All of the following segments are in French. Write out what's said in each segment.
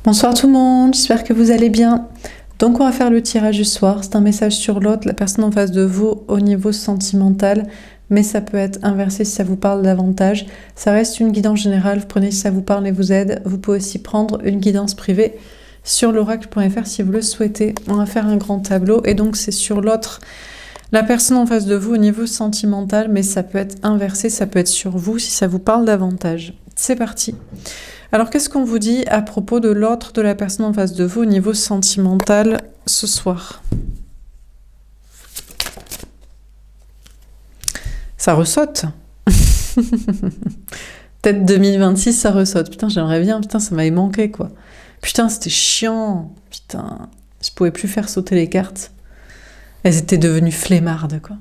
Bonsoir tout le monde, j'espère que vous allez bien. Donc on va faire le tirage du soir, c'est un message sur l'autre, la personne en face de vous au niveau sentimental, mais ça peut être inversé si ça vous parle davantage. Ça reste une guidance générale, vous prenez si ça vous parle et vous aide. Vous pouvez aussi prendre une guidance privée sur l'oracle.fr si vous le souhaitez. On va faire un grand tableau et donc c'est sur l'autre, la personne en face de vous au niveau sentimental, mais ça peut être inversé, ça peut être sur vous si ça vous parle davantage. C'est parti. Alors, qu'est-ce qu'on vous dit à propos de l'autre, de la personne en face de vous au niveau sentimental ce soir? Ça ressaute. Peut-être 2026, ça ressaute. Putain, j'aimerais bien. Putain, ça m'avait manqué, quoi. Putain, c'était chiant. Putain, je pouvais plus faire sauter les cartes. Elles étaient devenues flemmardes, quoi.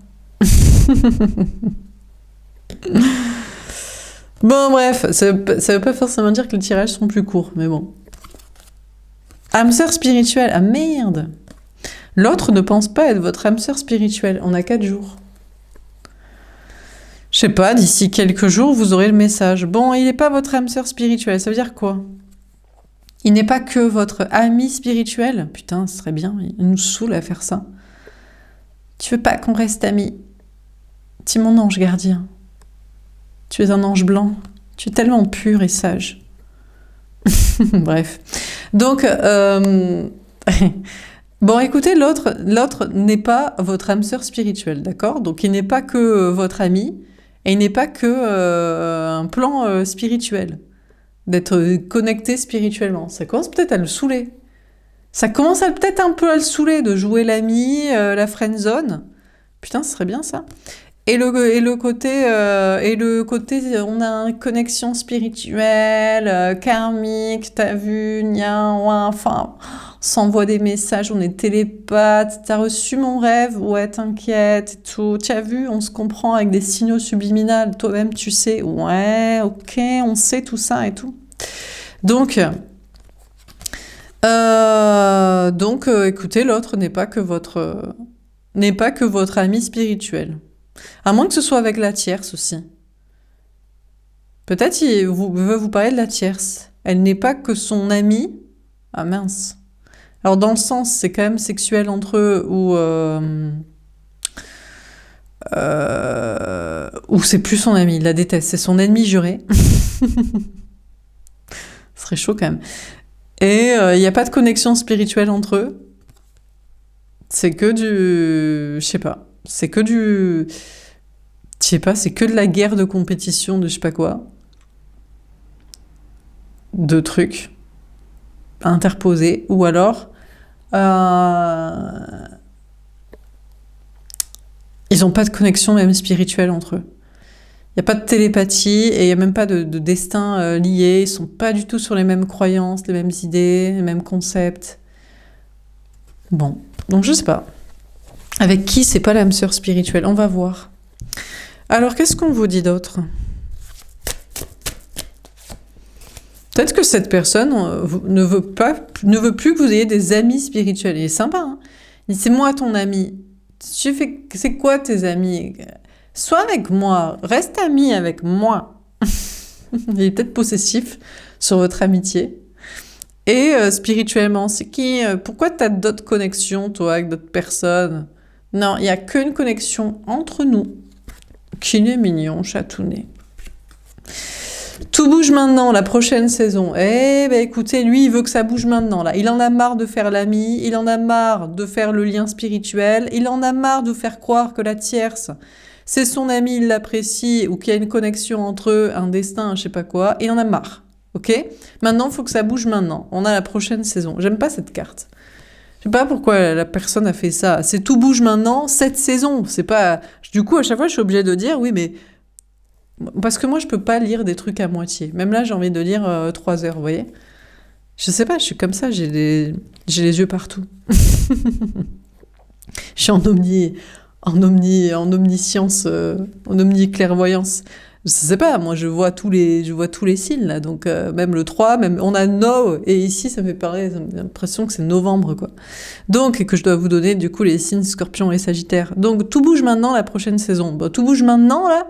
Bon, bref, ça veut pas forcément dire que les tirages sont plus courts, mais bon. Âme sœur spirituelle, ah merde! L'autre ne pense pas être votre âme sœur spirituelle, on a 4 jours. Je sais pas, d'ici quelques jours, vous aurez le message. Bon, il n'est pas votre âme sœur spirituelle, ça veut dire quoi? Il n'est pas que votre ami spirituel? Putain, ce serait bien, il nous saoule à faire ça. Tu veux pas qu'on reste amis? Tu es mon ange gardien. Tu es un ange blanc. Tu es tellement pur et sage. Bref. Donc, bon, écoutez, l'autre n'est pas votre âme sœur spirituelle, d'accord? Donc, il n'est pas que votre ami, et il n'est pas que un plan spirituel, d'être connecté spirituellement. Ça commence peut-être à le saouler. Ça commence peut-être un peu à le saouler de jouer l'ami, la friendzone. Putain, ce serait bien ça. Et le côté, on a une connexion spirituelle, karmique, t'as vu, nia, ouin, enfin, on s'envoie des messages, on est télépathe, t'as reçu mon rêve, ouais, t'inquiète, et tout, t'as vu, on se comprend avec des signaux subliminaux, toi-même tu sais, ouais, ok, on sait tout ça et tout. Donc, écoutez, l'autre n'est pas que votre ami spirituel. À moins que ce soit avec la tierce aussi. Peut-être il veut vous parler de la tierce. Elle n'est pas que son amie. Ah mince. Alors dans le sens, c'est quand même sexuel entre eux ou c'est plus son ami, il la déteste. C'est son ennemi juré. Ce serait chaud quand même. Et il n'y a pas de connexion spirituelle entre eux. C'est que du... Je sais pas. C'est que du... Je sais pas, c'est que de la guerre de compétition de je sais pas quoi. De trucs interposés. Ou alors... ils n'ont pas de connexion même spirituelle entre eux. Il n'y a pas de télépathie et il n'y a même pas de destin lié. Ils sont pas du tout sur les mêmes croyances, les mêmes idées, les mêmes concepts. Bon, donc je sais pas. Avec qui c'est pas l'âme sœur spirituelle? On va voir. Alors, qu'est-ce qu'on vous dit d'autre? Peut-être que cette personne ne veut plus que vous ayez des amis spirituels. Il est sympa, hein? Il dit, c'est moi ton ami. C'est quoi tes amis? Sois avec moi, reste ami avec moi. Il est peut-être possessif sur votre amitié. Et spirituellement, c'est qui? Pourquoi tu as d'autres connexions, toi, avec d'autres personnes? Non, il n'y a qu'une connexion entre nous. Qu'il est mignon, chatounet. Tout bouge maintenant, la prochaine saison. Eh ben écoutez, lui, il veut que ça bouge maintenant. Là. Il en a marre de faire l'ami, il en a marre de faire le lien spirituel, il en a marre de faire croire que la tierce, c'est son ami, il l'apprécie, ou qu'il y a une connexion entre eux, un destin, je sais pas quoi. Il en a marre. Ok? Maintenant, il faut que ça bouge maintenant. On a la prochaine saison. J'aime pas cette carte. Je sais pas pourquoi la personne a fait ça. C'est tout bouge maintenant, cette saison. C'est pas... Du coup, à chaque fois, je suis obligée de dire, oui, mais... Parce que moi, je peux pas lire des trucs à moitié. Même là, j'ai envie de lire 3 heures, vous voyez? Je sais pas, je suis comme ça, j'ai les yeux partout. Je suis en omniscience, en omniclairvoyance. Je sais pas, moi je vois tous les signes là, donc même le 3, même on a No, et ici ça me fait parler, j'ai l'impression que c'est novembre quoi. Donc, et que je dois vous donner du coup les signes Scorpion et Sagittaire. Donc tout bouge maintenant la prochaine saison. Bon, tout bouge maintenant là.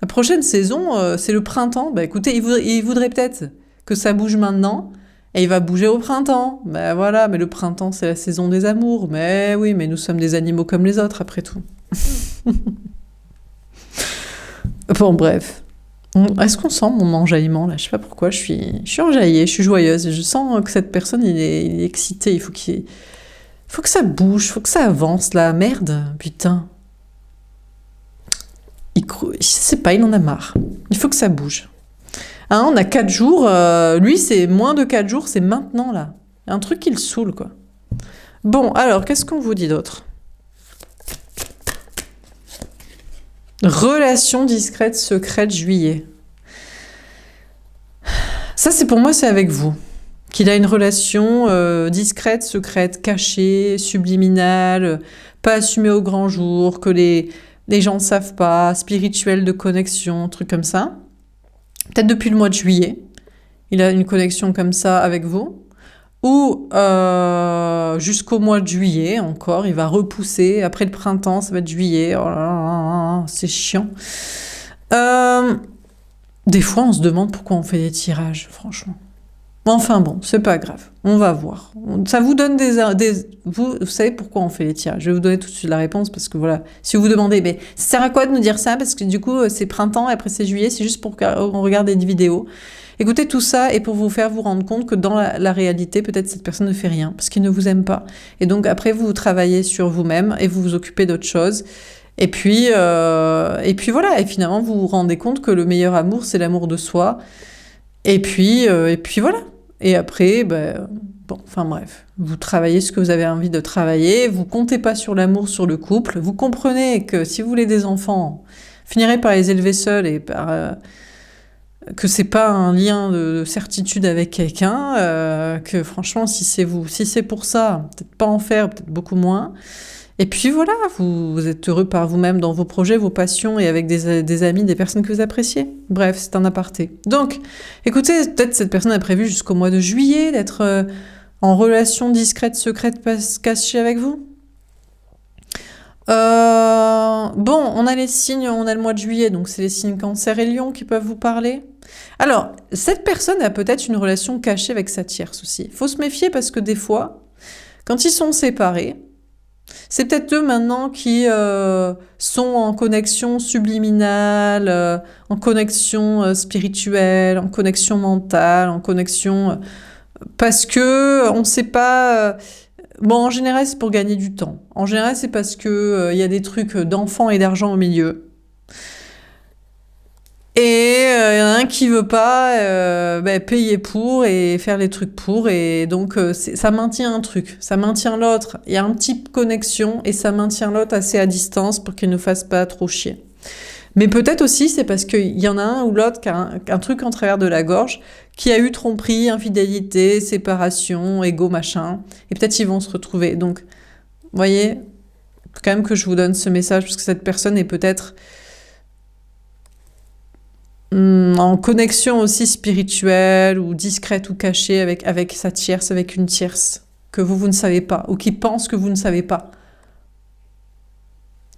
La prochaine saison, c'est le printemps. Bah écoutez, il voudrait peut-être que ça bouge maintenant Et il va bouger au printemps. Ben voilà, mais le printemps, c'est la saison des amours. Mais oui, mais nous sommes des animaux comme les autres, après tout. Bon, bref. Est-ce qu'on sent mon enjaillement, là? Je sais pas pourquoi, je suis enjaillée, je suis joyeuse. Je sens que cette personne, il est excité. Il faut que ça bouge, il faut que ça avance, là. Merde, putain. Je sais pas, il en a marre. Il faut que ça bouge. Hein, on a 4 jours. Lui, c'est moins de 4 jours, c'est maintenant, là. Il y a un truc qui le saoule, quoi. Bon, alors, qu'est-ce qu'on vous dit d'autre? Relation discrète, secrète, juillet. Ça, c'est pour moi, c'est avec vous. Qu'il a une relation discrète, secrète, cachée, subliminale, pas assumée au grand jour, que les gens ne savent pas, spirituelle de connexion, truc comme ça. Peut-être depuis le mois de juillet, il a une connexion comme ça avec vous. Ou jusqu'au mois de juillet encore, il va repousser. Après le printemps, ça va être juillet. Oh là là, c'est chiant. Des fois, on se demande pourquoi on fait des tirages, franchement. Enfin bon, c'est pas grave. On va voir. Ça vous donne vous savez pourquoi on fait les tirages. Je vais vous donner tout de suite la réponse parce que voilà. Si vous vous demandez, mais ça sert à quoi de nous dire ça? Parce que du coup, c'est printemps et après c'est juillet. C'est juste pour qu'on regarde des vidéos. Écoutez, tout ça est pour vous faire vous rendre compte que dans la réalité, peut-être cette personne ne fait rien parce qu'il ne vous aime pas. Et donc après, vous travaillez sur vous-même et vous vous occupez d'autre chose. Et puis voilà. Et finalement, vous vous rendez compte que le meilleur amour, c'est l'amour de soi. Et puis voilà. Et après, bon, enfin bref, vous travaillez ce que vous avez envie de travailler. Vous comptez pas sur l'amour, sur le couple. Vous comprenez que si vous voulez des enfants, finirez par les élever seuls et par que c'est pas un lien de certitude avec quelqu'un, que franchement, si c'est pour ça, peut-être pas en faire, peut-être beaucoup moins. Et puis voilà, vous êtes heureux par vous-même dans vos projets, vos passions et avec des amis, des personnes que vous appréciez. Bref, c'est un aparté. Donc, écoutez, peut-être cette personne a prévu jusqu'au mois de juillet d'être en relation discrète, secrète, cachée avec vous. Bon, on a les signes, on a le mois de juillet, donc c'est les signes Cancer et Lion qui peuvent vous parler. Alors, cette personne a peut-être une relation cachée avec sa tierce aussi. Il faut se méfier parce que des fois, quand ils sont séparés, c'est peut-être eux maintenant qui sont en connexion subliminale, en connexion spirituelle, en connexion mentale, en connexion... parce que on ne sait pas... Bon, en général, c'est pour gagner du temps. En général, c'est parce que y a des trucs d'enfants et d'argent au milieu. Et il y en a un qui veut pas payer pour et faire les trucs pour. Et donc, ça maintient un truc. Ça maintient l'autre. Il y a un petit connexion et ça maintient l'autre assez à distance pour qu'il ne fasse pas trop chier. Mais peut-être aussi, c'est parce qu'il y en a un ou l'autre qui a un truc en travers de la gorge, qui a eu tromperie, infidélité, séparation, égo, machin. Et peut-être ils vont se retrouver. Donc, vous voyez, faut quand même que je vous donne ce message, parce que cette personne est peut-être en connexion aussi spirituelle, ou discrète ou cachée avec sa tierce, avec une tierce, que vous ne savez pas, ou qui pense que vous ne savez pas.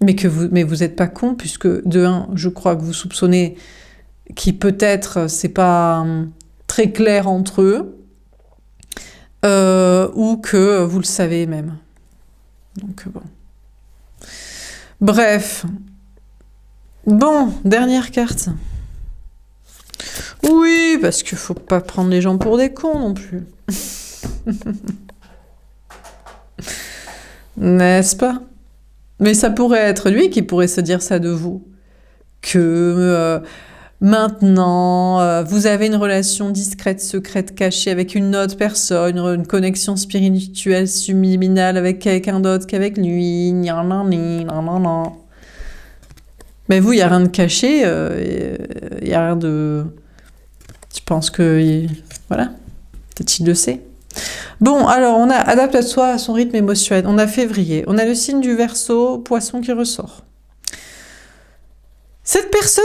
Mais vous êtes pas con, puisque de un, je crois que vous soupçonnez qui peut-être c'est pas très clair entre eux, ou que vous le savez même. Donc bon. Bref. Bon, dernière carte. Oui, parce qu'il faut pas prendre les gens pour des cons non plus. N'est-ce pas? Mais ça pourrait être lui qui pourrait se dire ça de vous. Que maintenant, vous avez une relation discrète, secrète, cachée avec une autre personne, une connexion spirituelle, subliminale avec quelqu'un d'autre qu'avec lui. Mais vous, il n'y a rien de caché, il n'y a rien de... Je pense que... Voilà, peut-être il le sait. Bon, alors, on a adapte-toi à son rythme émotionnel. On a février. On a le signe du Verseau, Poisson qui ressort. Cette personne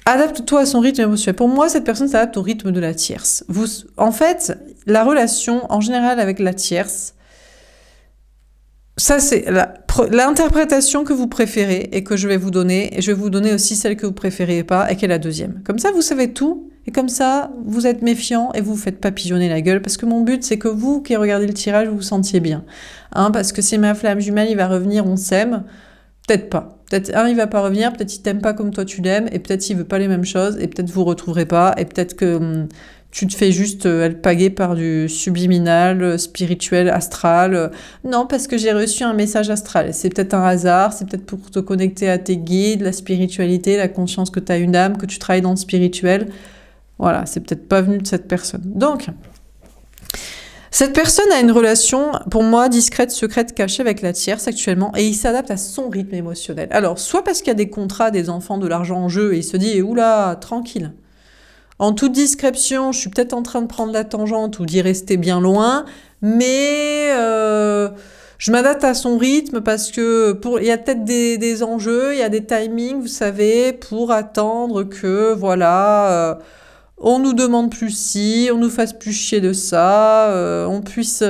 adapte-toi à son rythme émotionnel. Pour moi, cette personne s'adapte au rythme de la tierce. En fait, la relation, en général, avec la tierce, ça, c'est l'interprétation que vous préférez et que je vais vous donner. Et je vais vous donner aussi celle que vous préférez pas et qui est la deuxième. Comme ça, vous savez tout Et comme ça, vous êtes méfiant et vous vous faites papillonner la gueule. Parce que mon but, c'est que vous qui regardez le tirage, vous vous sentiez bien. Hein, parce que si ma flamme jumelle, il va revenir, on s'aime. Peut-être pas. Peut-être il va pas revenir, peut-être il t'aime pas comme toi tu l'aimes, et peut-être il veut pas les mêmes choses, et peut-être vous retrouverez pas, et peut-être que tu te fais juste alpaguer par du subliminal, spirituel, astral. Non, parce que j'ai reçu un message astral. C'est peut-être un hasard, c'est peut-être pour te connecter à tes guides, la spiritualité, la conscience que tu as une âme, que tu travailles dans le spirituel. Voilà, c'est peut-être pas venu de cette personne. Donc, cette personne a une relation, pour moi, discrète, secrète, cachée avec la tierce actuellement, et il s'adapte à son rythme émotionnel. Alors, soit parce qu'il y a des contrats, des enfants, de l'argent en jeu, et il se dit, oula, tranquille. En toute discrétion, je suis peut-être en train de prendre la tangente ou d'y rester bien loin, mais je m'adapte à son rythme parce que il y a peut-être des enjeux, il y a des timings, vous savez, pour attendre que, voilà... on nous demande plus ci, on nous fasse plus chier de ça, on puisse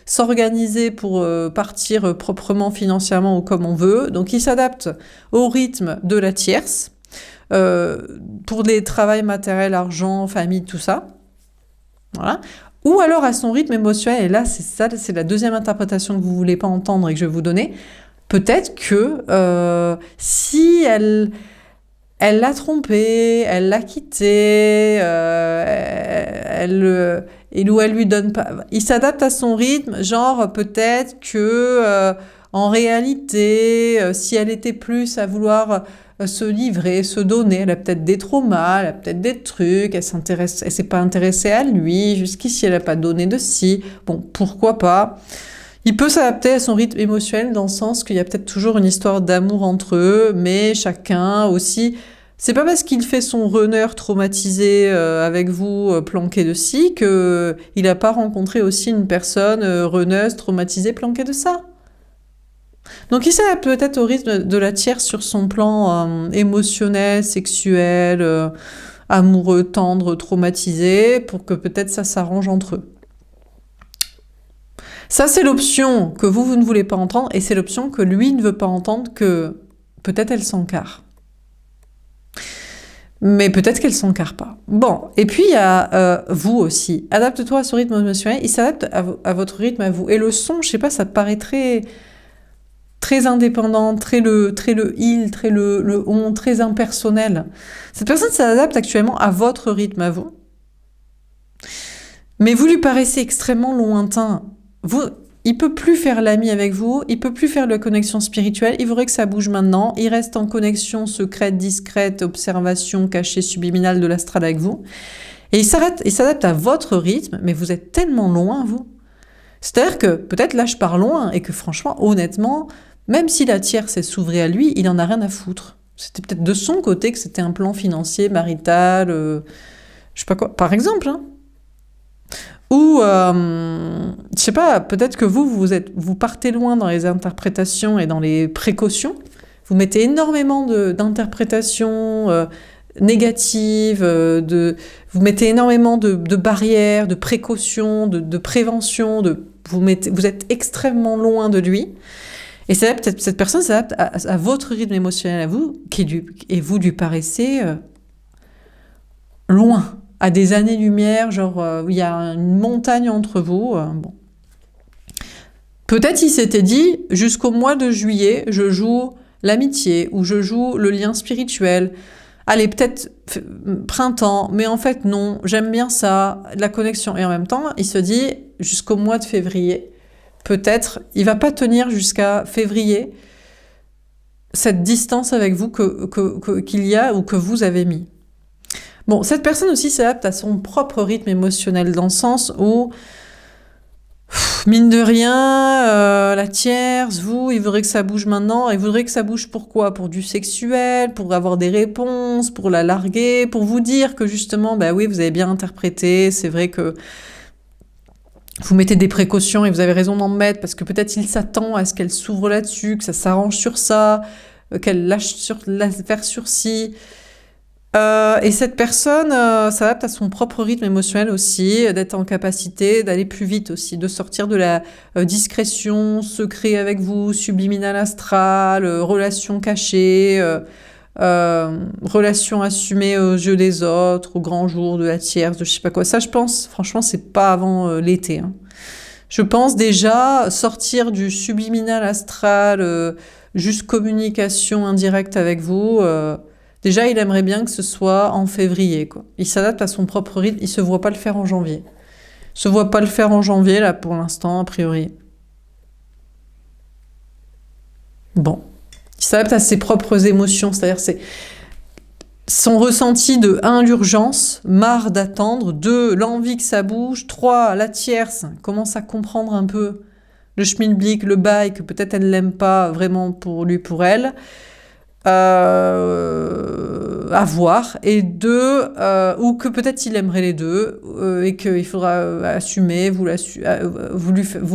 s'organiser pour partir proprement financièrement ou comme on veut. Donc il s'adapte au rythme de la tierce pour les travails matériels, argent, famille, tout ça. Voilà. Ou alors à son rythme émotionnel, et là c'est la deuxième interprétation que vous voulez pas entendre et que je vais vous donner. Peut-être que si elle l'a trompé, elle l'a quitté, elle lui donne pas... Il s'adapte à son rythme, genre peut-être que en réalité, si elle était plus à vouloir se livrer, se donner, elle a peut-être des traumas, elle a peut-être des trucs, elle s'est pas intéressée à lui, jusqu'ici elle a pas donné de si, bon, pourquoi pas. Il peut s'adapter à son rythme émotionnel dans le sens qu'il y a peut-être toujours une histoire d'amour entre eux, mais chacun aussi... C'est pas parce qu'il fait son runner traumatisé avec vous, planqué de ci, qu'il n'a pas rencontré aussi une personne runneuse traumatisée planquée de ça. Donc il s'adapte peut-être au rythme de la tierce sur son plan émotionnel, sexuel, amoureux, tendre, traumatisé, pour que peut-être ça s'arrange entre eux. Ça, c'est l'option que vous ne voulez pas entendre, et c'est l'option que lui ne veut pas entendre, que peut-être elle s'encarre. Mais peut-être qu'elle s'encarre pas. Bon, et puis il y a vous aussi. Adapte-toi à ce rythme émotionnel, il s'adapte à votre rythme, à vous. Et le son, je sais pas, ça paraît très indépendant, très le il, très le on, très impersonnel. Cette personne s'adapte actuellement à votre rythme, à vous. Mais vous lui paraissez extrêmement lointain. Il peut plus faire l'ami avec vous, il peut plus faire la connexion spirituelle, il faudrait que ça bouge maintenant, il reste en connexion secrète, discrète, observation cachée, subliminale de l'astral avec vous, et il s'adapte à votre rythme, mais vous êtes tellement loin, vous. C'est-à-dire que, peut-être là je pars loin, et que franchement, honnêtement, même si la tierce s'ouvrait à lui, il en a rien à foutre. C'était peut-être de son côté que c'était un plan financier, marital, je sais pas quoi, par exemple, hein. Ou, je sais pas, peut-être que vous partez loin dans les interprétations et dans les précautions. Vous mettez énormément d'interprétations négatives, vous mettez énormément de barrières, de précautions, de prévention. Vous êtes extrêmement loin de lui. Et cette personne s'adapte à votre rythme émotionnel à vous, et vous lui paraissez loin. À des années-lumière, genre il y a une montagne entre vous. Bon. Peut-être il s'était dit, jusqu'au mois de juillet, je joue l'amitié, ou je joue le lien spirituel. Allez, peut-être printemps, mais en fait non, j'aime bien ça, la connexion. Et en même temps, il se dit, jusqu'au mois de février, peut-être, il va pas tenir jusqu'à février, cette distance avec vous qu'il y a ou que vous avez mis. Bon, cette personne aussi s'adapte à son propre rythme émotionnel, dans le sens où, mine de rien, la tierce, vous, il voudrait que ça bouge maintenant, il voudrait que ça bouge pourquoi ? Pour du sexuel, pour avoir des réponses, pour la larguer, pour vous dire que justement, bah oui, vous avez bien interprété, c'est vrai que vous mettez des précautions et vous avez raison d'en mettre, parce que peut-être il s'attend à ce qu'elle s'ouvre là-dessus, que ça s'arrange sur ça, qu'elle lâche faire sur ci. Et cette personne s'adapte à son propre rythme émotionnel aussi, d'être en capacité d'aller plus vite aussi, de sortir de la discrétion, secret avec vous, subliminal astral, relation cachée, relation assumée aux yeux des autres, au grand jour de la tierce, de je sais pas quoi. Ça, je pense, franchement, c'est pas avant l'été. Hein. Je pense déjà sortir du subliminal astral, juste communication indirecte avec vous. Déjà, il aimerait bien que ce soit en février, quoi. Il s'adapte à son propre rythme. Il se voit pas le faire en janvier. Il se voit pas le faire en janvier, là, pour l'instant, a priori. Bon. Il s'adapte à ses propres émotions. C'est-à-dire, c'est son ressenti de 1, l'urgence, marre d'attendre, 2, l'envie que ça bouge, 3, la tierce, commence à comprendre un peu le schmilblick, le bail, que peut-être elle l'aime pas vraiment pour lui, pour elle, à voir, et 2, ou que peut-être il aimerait les deux, et qu'il faudra assumer, vous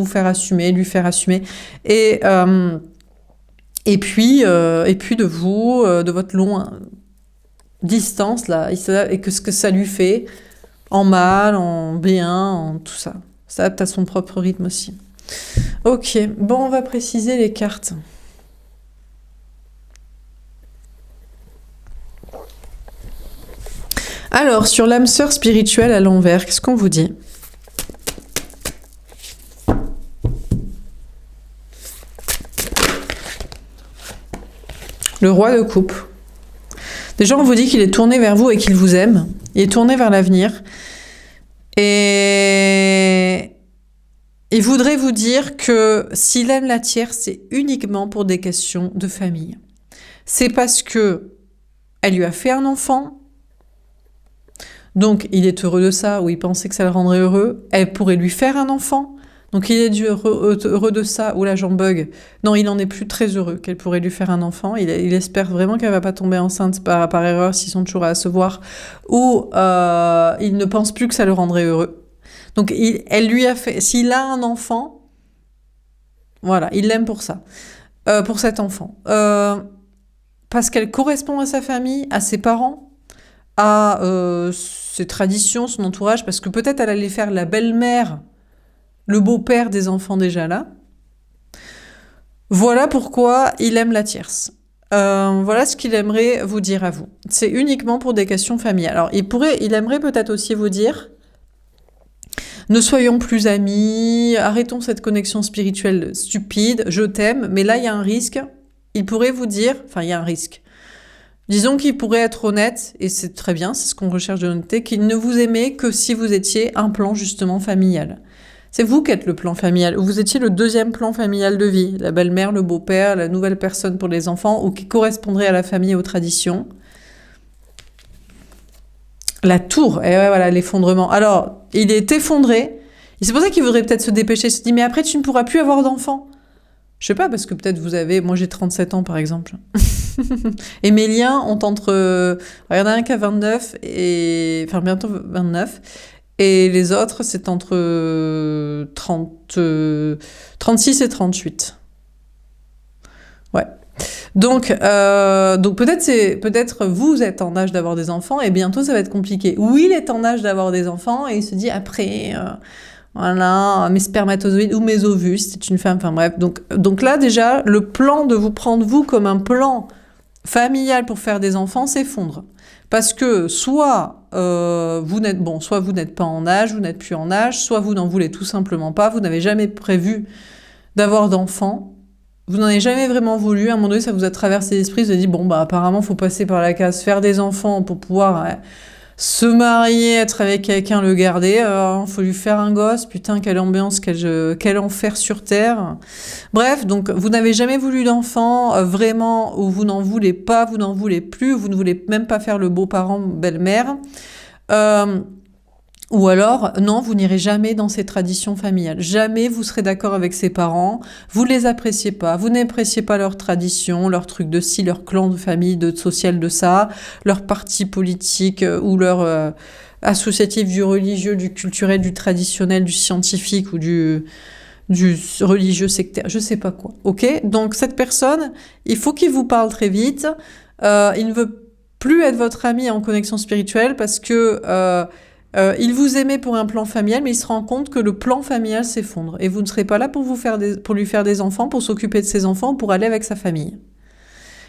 faire assumer, lui faire assumer, et puis de vous, de votre long distance là, et que ce que ça lui fait en mal, en bien, en tout ça. Ça s'adapte à son propre rythme aussi. Ok, bon, on va préciser les cartes. Alors, sur l'âme sœur spirituelle à l'envers, qu'est-ce qu'on vous dit? Le roi de coupe. Déjà, on vous dit qu'il est tourné vers vous et qu'il vous aime. Il est tourné vers l'avenir. Et il voudrait vous dire que s'il aime la tierce, c'est uniquement pour des questions de famille. C'est parce que elle lui a fait un enfant. Donc, il est heureux de ça, ou il pensait que ça le rendrait heureux. Elle pourrait lui faire un enfant. Donc, il est heureux de ça, ou là, j'en bug. Non, il en est plus très heureux qu'elle pourrait lui faire un enfant. Il espère vraiment qu'elle va pas tomber enceinte par erreur s'ils sont toujours à se voir. Ou il ne pense plus que ça le rendrait heureux. Donc, elle lui a fait... S'il a un enfant, voilà, il l'aime pour ça. Pour cet enfant. Parce qu'elle correspond à sa famille, à ses parents, à ses traditions, son entourage, parce que peut-être elle allait faire la belle-mère, le beau-père des enfants déjà là. Voilà pourquoi il aime la tierce. Voilà ce qu'il aimerait vous dire à vous. C'est uniquement pour des questions familiales. Alors, il aimerait peut-être aussi vous dire, ne soyons plus amis, arrêtons cette connexion spirituelle stupide, je t'aime, mais là, il y a un risque. Il pourrait vous dire, enfin, il y a un risque. Disons qu'il pourrait être honnête, et c'est très bien, c'est ce qu'on recherche de l'honnêteté, qu'il ne vous aimait que si vous étiez un plan justement familial. C'est vous qui êtes le plan familial, ou vous étiez le deuxième plan familial de vie, la belle-mère, le beau-père, la nouvelle personne pour les enfants, ou qui correspondrait à la famille et aux traditions. La tour, et ouais, voilà, l'effondrement. Alors, il est effondré, et c'est pour ça qu'il voudrait peut-être se dépêcher, il se dit, mais après tu ne pourras plus avoir d'enfants. Je sais pas, parce que peut-être vous avez... Moi j'ai 37 ans par exemple. Et mes liens ont entre... Il y en a un qui a 29, enfin bientôt 29, et les autres c'est entre 36 et 38. Ouais. Donc peut-être vous êtes en âge d'avoir des enfants, et bientôt ça va être compliqué. Ou il est en âge d'avoir des enfants, et il se dit après... Voilà, mes spermatozoïdes ou mes ovules, c'est une femme, enfin bref. Donc là, déjà, le plan de vous prendre, vous, comme un plan familial pour faire des enfants s'effondre. Parce que soit vous n'êtes pas en âge, vous n'êtes plus en âge, soit vous n'en voulez tout simplement pas, vous n'avez jamais prévu d'avoir d'enfants, vous n'en avez jamais vraiment voulu, à un moment donné, ça vous a traversé l'esprit, vous avez dit, bon, bah apparemment, il faut passer par la case, faire des enfants pour pouvoir... se marier, être avec quelqu'un, le garder, faut lui faire un gosse, putain, quelle ambiance, quel enfer sur Terre. Bref, donc vous n'avez jamais voulu d'enfant, vraiment, ou vous n'en voulez pas, vous n'en voulez plus, vous ne voulez même pas faire le beau-parent, belle-mère. Ou alors, non, vous n'irez jamais dans ces traditions familiales. Jamais vous serez d'accord avec ses parents, vous les appréciez pas, vous n'appréciez pas leurs traditions, leurs trucs de ci, leur clan de famille, de social de ça, leur parti politique ou leur associatif du religieux, du culturel, du traditionnel, du scientifique ou du religieux sectaire, je sais pas quoi. Ok? Donc cette personne, il faut qu'il vous parle très vite. Il ne veut plus être votre ami en connexion spirituelle parce que il vous aimait pour un plan familial, mais il se rend compte que le plan familial s'effondre. Et vous ne serez pas là pour lui faire des enfants, pour s'occuper de ses enfants, pour aller avec sa famille.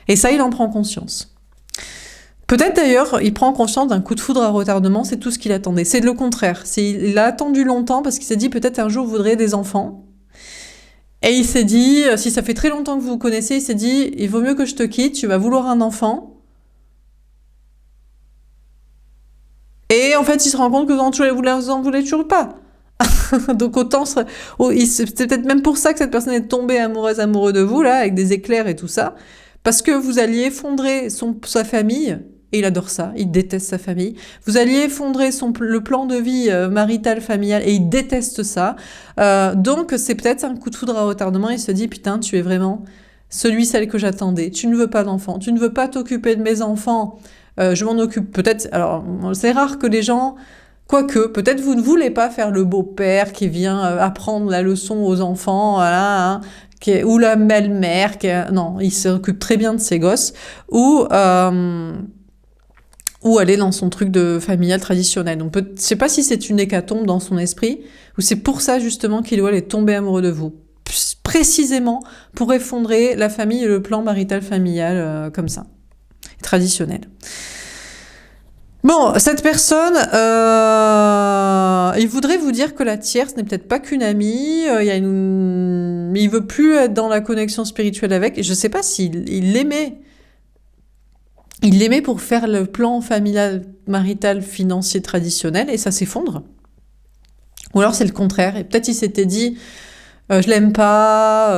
Et ça, il en prend conscience. Peut-être d'ailleurs, il prend conscience d'un coup de foudre à retardement, c'est tout ce qu'il attendait. C'est le contraire. Il a attendu longtemps parce qu'il s'est dit peut-être un jour vous voudrez des enfants. Et il s'est dit, si ça fait très longtemps que vous vous connaissez, il s'est dit, il vaut mieux que je te quitte, tu vas vouloir un enfant. Et en fait, il se rend compte que vous en voulez toujours pas. Donc autant c'est peut-être même pour ça que cette personne est tombée amoureux de vous, là, avec des éclairs et tout ça. Parce que vous alliez effondrer sa famille, et il adore ça, il déteste sa famille. Vous alliez effondrer le plan de vie marital, familial, et il déteste ça. Donc c'est peut-être un coup de foudre à retardement, il se dit, putain, tu es vraiment celle que j'attendais. Tu ne veux pas d'enfant, tu ne veux pas t'occuper de mes enfants. Je m'en occupe peut-être. Alors, c'est rare que les gens... Quoique, peut-être vous ne voulez pas faire le beau-père qui vient apprendre la leçon aux enfants, voilà, hein, ou la belle-mère. Non, il s'occupe très bien de ses gosses. Ou aller dans son truc de familial traditionnel. Donc, je sais pas si c'est une hécatombe dans son esprit, ou c'est pour ça justement qu'il doit aller tomber amoureux de vous. Précisément pour effondrer la famille et le plan marital familial comme ça, traditionnel. Bon, cette personne, il voudrait vous dire que la tierce n'est peut-être pas qu'une amie, mais il veut plus être dans la connexion spirituelle avec. Et je sais pas s'il l'aimait. Il l'aimait pour faire le plan familial, marital, financier traditionnel, et ça s'effondre. Ou alors c'est le contraire. Et peut-être il s'était dit, je l'aime pas,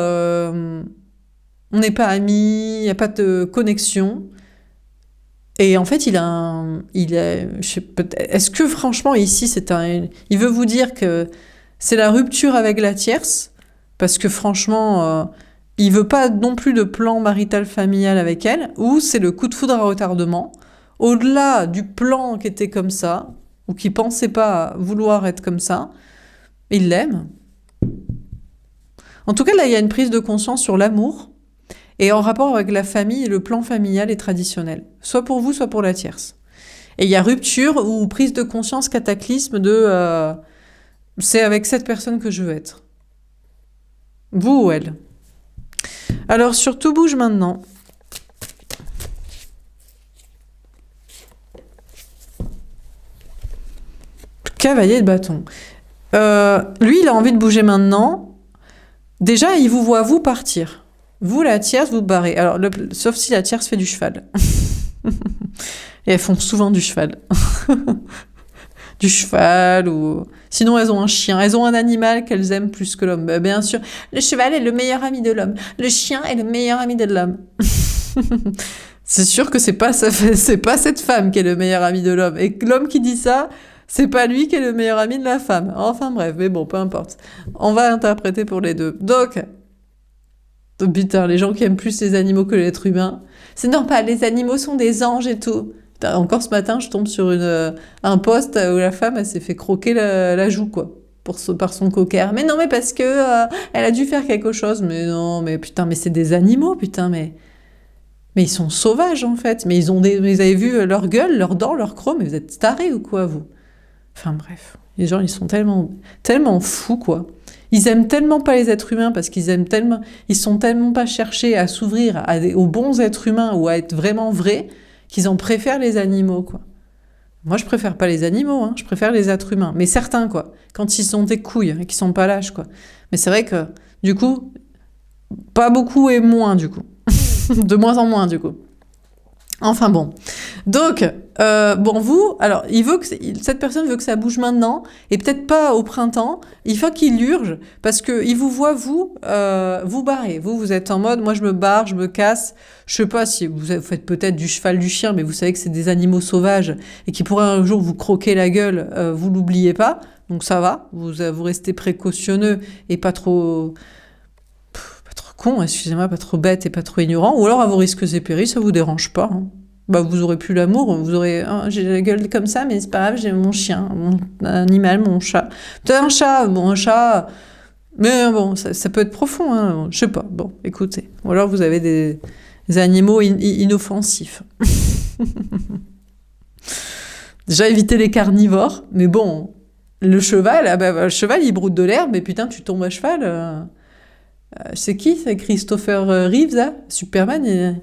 on n'est pas amis, il n'y a pas de connexion. Et en fait, est-ce que franchement ici il veut vous dire que c'est la rupture avec la tierce, parce que franchement, il veut pas non plus de plan marital familial avec elle, ou c'est le coup de foudre à retardement, au-delà du plan qui était comme ça, ou qui pensait pas vouloir être comme ça, il l'aime. En tout cas, là, il y a une prise de conscience sur l'amour, et en rapport avec la famille et le plan familial et traditionnel, soit pour vous, soit pour la tierce. Et il y a rupture ou prise de conscience, cataclysme de c'est avec cette personne que je veux être. Vous ou elle. Alors, sur Tout bouge maintenant. Cavalier de bâton. Lui, il a envie de bouger maintenant. Déjà, il vous voit vous partir. Vous, la tierce, vous barrez. Alors, sauf si la tierce fait du cheval. Et elles font souvent du cheval. Du cheval ou... Sinon, elles ont un chien. Elles ont un animal qu'elles aiment plus que l'homme. Bien sûr, le cheval est le meilleur ami de l'homme. Le chien est le meilleur ami de l'homme. C'est sûr que c'est pas cette femme qui est le meilleur ami de l'homme. Et l'homme qui dit ça, c'est pas lui qui est le meilleur ami de la femme. Enfin bref, mais bon, peu importe. On va interpréter pour les deux. Donc... Putain, les gens qui aiment plus les animaux que l'être humain. C'est normal, les animaux sont des anges et tout. Putain, encore ce matin, je tombe sur un post où la femme, elle s'est fait croquer la joue, quoi, par son cocker. Mais non, mais parce que elle a dû faire quelque chose. Mais non, mais putain, mais c'est des animaux, putain, mais ils sont sauvages, en fait. Mais vous avez vu leur gueule, leurs dents, leurs crocs, mais vous êtes tarés ou quoi, vous? Enfin, bref. Les gens, ils sont tellement fous, quoi. Ils aiment tellement pas les êtres humains parce ils sont tellement pas cherchés à s'ouvrir aux bons êtres humains ou à être vraiment vrais qu'ils en préfèrent les animaux, quoi. Moi, je préfère pas les animaux, hein, je préfère les êtres humains. Mais certains, quoi. Quand ils ont des couilles et qu'ils sont pas lâches, quoi. Mais c'est vrai que, du coup, pas beaucoup et moins, du coup. De moins en moins, du coup. Enfin bon. Donc, alors, cette personne veut que ça bouge maintenant, et peut-être pas au printemps. Il faut qu'il urge, parce qu'il vous voit, vous barrer. Vous êtes en mode, moi je me barre, je me casse. Je sais pas si vous faites peut-être du cheval, du chien, mais vous savez que c'est des animaux sauvages, et qui pourraient un jour vous croquer la gueule, vous l'oubliez pas. Donc ça va, vous restez précautionneux, et pas trop con, excusez-moi, pas trop bête et pas trop ignorant, ou alors à vos risques et périls, ça vous dérange pas, hein. Bah, vous aurez plus l'amour, j'ai la gueule comme ça, mais c'est pas grave, j'ai mon chien, mon animal, mon chat. Peut-être un chat, mais bon, ça peut être profond, hein, je sais pas, bon, écoutez. Ou alors vous avez des animaux inoffensifs. Déjà, évitez les carnivores, mais bon, le cheval, le cheval, il broute de l'herbe, mais putain, tu tombes à cheval... c'est qui? C'est Christopher Reeves, là? Superman, il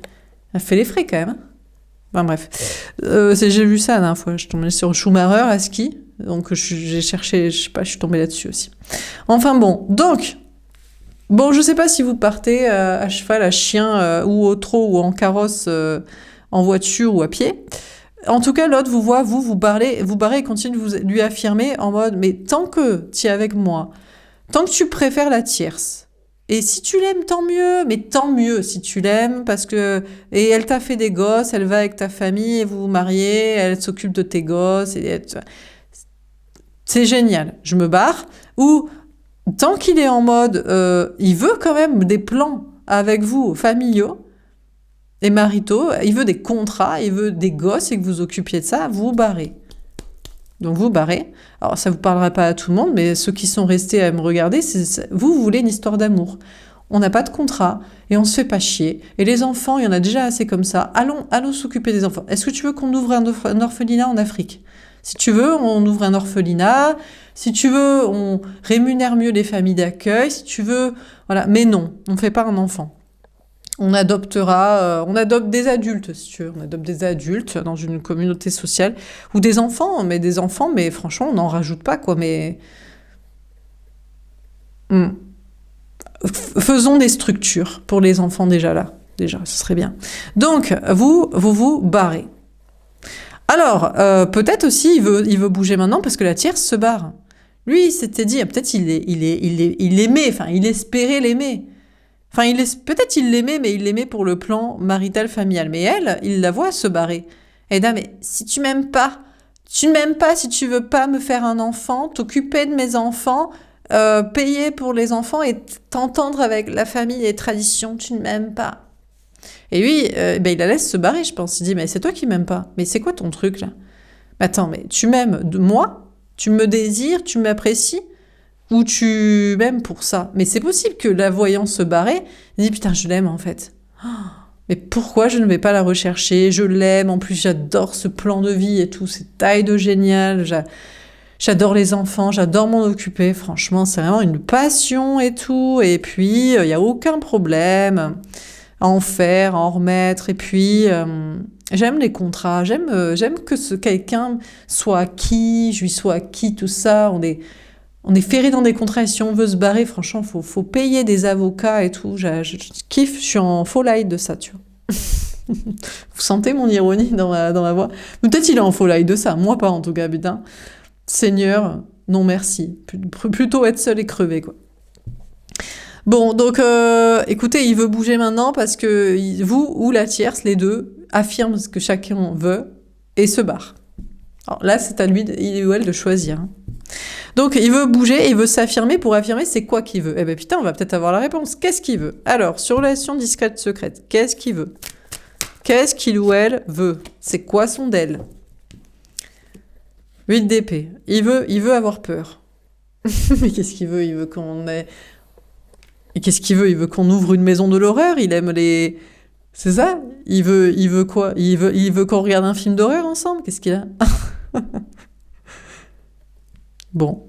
a fait les frais, quand même. Enfin bref. J'ai vu ça la dernière fois. Je suis tombée sur Schumacher à ski. Donc j'ai cherché, je sais pas, je suis tombée là-dessus aussi. Enfin bon, donc... Bon, je sais pas si vous partez à cheval, à chien, ou au trot, ou en carrosse, en voiture ou à pied. En tout cas, l'autre vous voit, vous barrez et continue de vous lui affirmer en mode « Mais tant que tu es avec moi, tant que tu préfères la tierce, et si tu l'aimes, tant mieux, mais tant mieux si tu l'aimes, parce que... Et elle t'a fait des gosses, elle va avec ta famille, et vous vous mariez, elle s'occupe de tes gosses, c'est génial, je me barre. » Ou... Tant qu'il est en mode, il veut quand même des plans avec vous, familiaux et maritaux, il veut des contrats, il veut des gosses et que vous occupiez de ça, vous barrez. Donc vous barrez. Alors ça vous parlera pas à tout le monde, mais ceux qui sont restés à me regarder, vous voulez une histoire d'amour. On n'a pas de contrat et on se fait pas chier. Et les enfants, il y en a déjà assez comme ça. Allons s'occuper des enfants. Est-ce que tu veux qu'on ouvre un orphelinat en Afrique ? Si tu veux, on ouvre un orphelinat. Si tu veux, on rémunère mieux les familles d'accueil. Si tu veux, voilà. Mais non, on ne fait pas un enfant. On adopte des adultes, si tu veux. On adopte des adultes dans une communauté sociale. Ou des enfants, mais franchement, on n'en rajoute pas, quoi. Mais... Faisons des structures pour les enfants déjà là. Déjà, ce serait bien. Donc, vous barrez. Alors, peut-être aussi, il veut bouger maintenant parce que la tierce se barre. Lui, il s'était dit, peut-être il aimait, enfin, il espérait l'aimer. Enfin, peut-être il l'aimait, mais il l'aimait pour le plan marital familial. Mais elle, il la voit se barrer. Et là, mais si tu m'aimes pas, si tu veux pas me faire un enfant, t'occuper de mes enfants, payer pour les enfants et t'entendre avec la famille et les traditions, tu ne m'aimes pas. Et lui, il la laisse se barrer, je pense. Il dit, mais c'est toi qui m'aimes pas. Mais c'est quoi ton truc, là ? Attends, mais tu m'aimes de moi ? Tu me désires, tu m'apprécies, ou tu m'aimes pour ça? Mais c'est possible que la voyant se barrer, il dit putain, je l'aime en fait. Oh, mais pourquoi je ne vais pas la rechercher? Je l'aime, en plus j'adore ce plan de vie et tout, c'est taille de génial, j'adore les enfants, j'adore m'en occuper, franchement c'est vraiment une passion et tout, et puis il n'y a aucun problème à en faire, à en remettre, et puis... J'aime les contrats, j'aime que quelqu'un soit acquis, je lui sois acquis, tout ça. On est ferré dans des contrats et si on veut se barrer, franchement, faut payer des avocats et tout. Je kiffe, je suis en faux light de ça, tu vois. Vous sentez mon ironie dans ma voix? Peut-être il est en faux light de ça, moi pas en tout cas, putain. Seigneur, non merci. Plutôt être seul et crever, quoi. Bon, donc, écoutez, il veut bouger maintenant parce que vous ou la tierce, les deux, affirment ce que chacun veut et se barre. Alors là, c'est à lui ou elle de choisir. Donc, il veut bouger, il veut s'affirmer. Pour affirmer, c'est quoi qu'il veut? Eh ben putain, on va peut-être avoir la réponse. Qu'est-ce qu'il veut? Alors, sur relation discrète, secrète, qu'est-ce qu'il veut? Qu'est-ce qu'il ou elle veut? C'est quoi son d'elle? 8 d'épée. Il veut avoir peur. Mais qu'est-ce qu'il veut? Il veut qu'on ait... Et qu'est-ce qu'il veut? Il veut qu'on ouvre une maison de l'horreur? Il aime les... C'est ça? Il veut quoi? Il veut qu'on regarde un film d'horreur ensemble? Qu'est-ce qu'il a? Bon.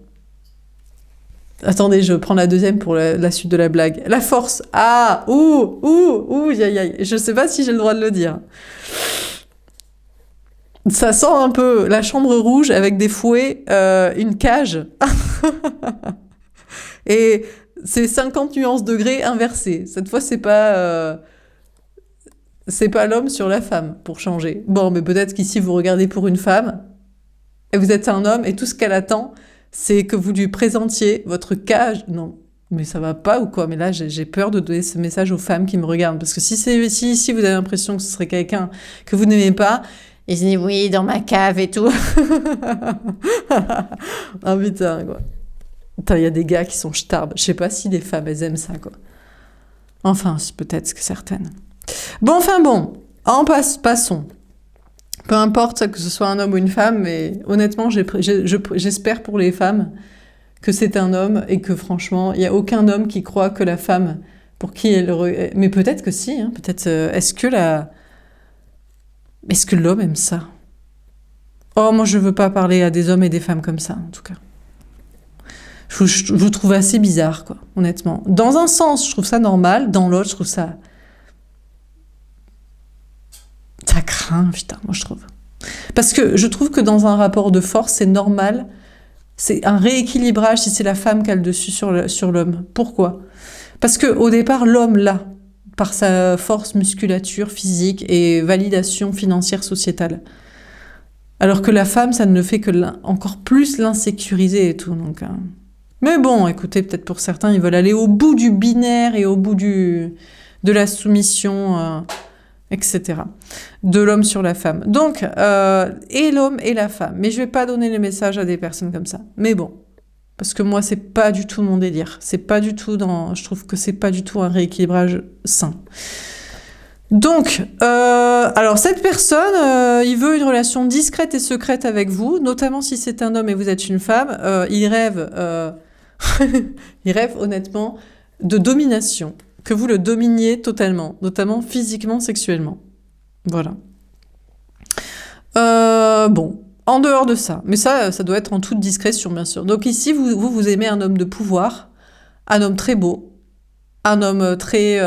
Attendez, je prends la deuxième pour la suite de la blague. La force. Ah! Aïe. Je sais pas si j'ai le droit de le dire. Ça sent un peu la chambre rouge avec des fouets, une cage. Et c'est 50 nuances degrés inversées. Cette fois, c'est pas l'homme sur la femme, pour changer. Bon, mais peut-être qu'ici, vous regardez pour une femme, et vous êtes un homme, et tout ce qu'elle attend, c'est que vous lui présentiez votre cage. Non, mais ça va pas ou quoi? Mais là, j'ai peur de donner ce message aux femmes qui me regardent. Parce que si vous avez l'impression que ce serait quelqu'un que vous n'aimez pas, et je dis oui, dans ma cave et tout. Ah putain, quoi. Il y a des gars qui sont starbes. Je sais pas si les femmes, elles aiment ça, quoi. Enfin, peut-être que certaines. Bon, passons. Peu importe que ce soit un homme ou une femme, mais honnêtement, j'espère pour les femmes que c'est un homme et que franchement, il n'y a aucun homme qui croit que la femme, pour qui elle... Mais peut-être que si, hein, peut-être... Est-ce que l'homme aime ça? Oh, moi, je veux pas parler à des hommes et des femmes comme ça, en tout cas. Je vous trouve assez bizarre, quoi, honnêtement. Dans un sens, je trouve ça normal. Dans l'autre, je trouve ça... Ça craint. Hein, putain, moi je trouve. Parce que je trouve que dans un rapport de force, c'est normal, c'est un rééquilibrage si c'est la femme qui a le dessus sur l'homme. Pourquoi? Parce qu'au départ, l'homme l'a, par sa force, musculature, physique et validation financière sociétale. Alors que la femme, ça ne fait que encore plus l'insécuriser et tout. Donc, hein. Mais bon, écoutez, peut-être pour certains, ils veulent aller au bout du binaire et au bout de la soumission, etc. De l'homme sur la femme. Donc, et l'homme et la femme. Mais je vais pas donner le message à des personnes comme ça. Mais bon, parce que moi, c'est pas du tout mon délire. C'est pas du tout je trouve que c'est pas du tout un rééquilibrage sain. Donc, alors cette personne, il veut une relation discrète et secrète avec vous, notamment si c'est un homme et vous êtes une femme. Il rêve, il rêve honnêtement de domination, que vous le dominiez totalement, notamment physiquement, sexuellement. Voilà. Bon, en dehors de ça, mais ça doit être en toute discrétion, bien sûr. Donc ici, vous aimez un homme de pouvoir, un homme très beau, un homme très...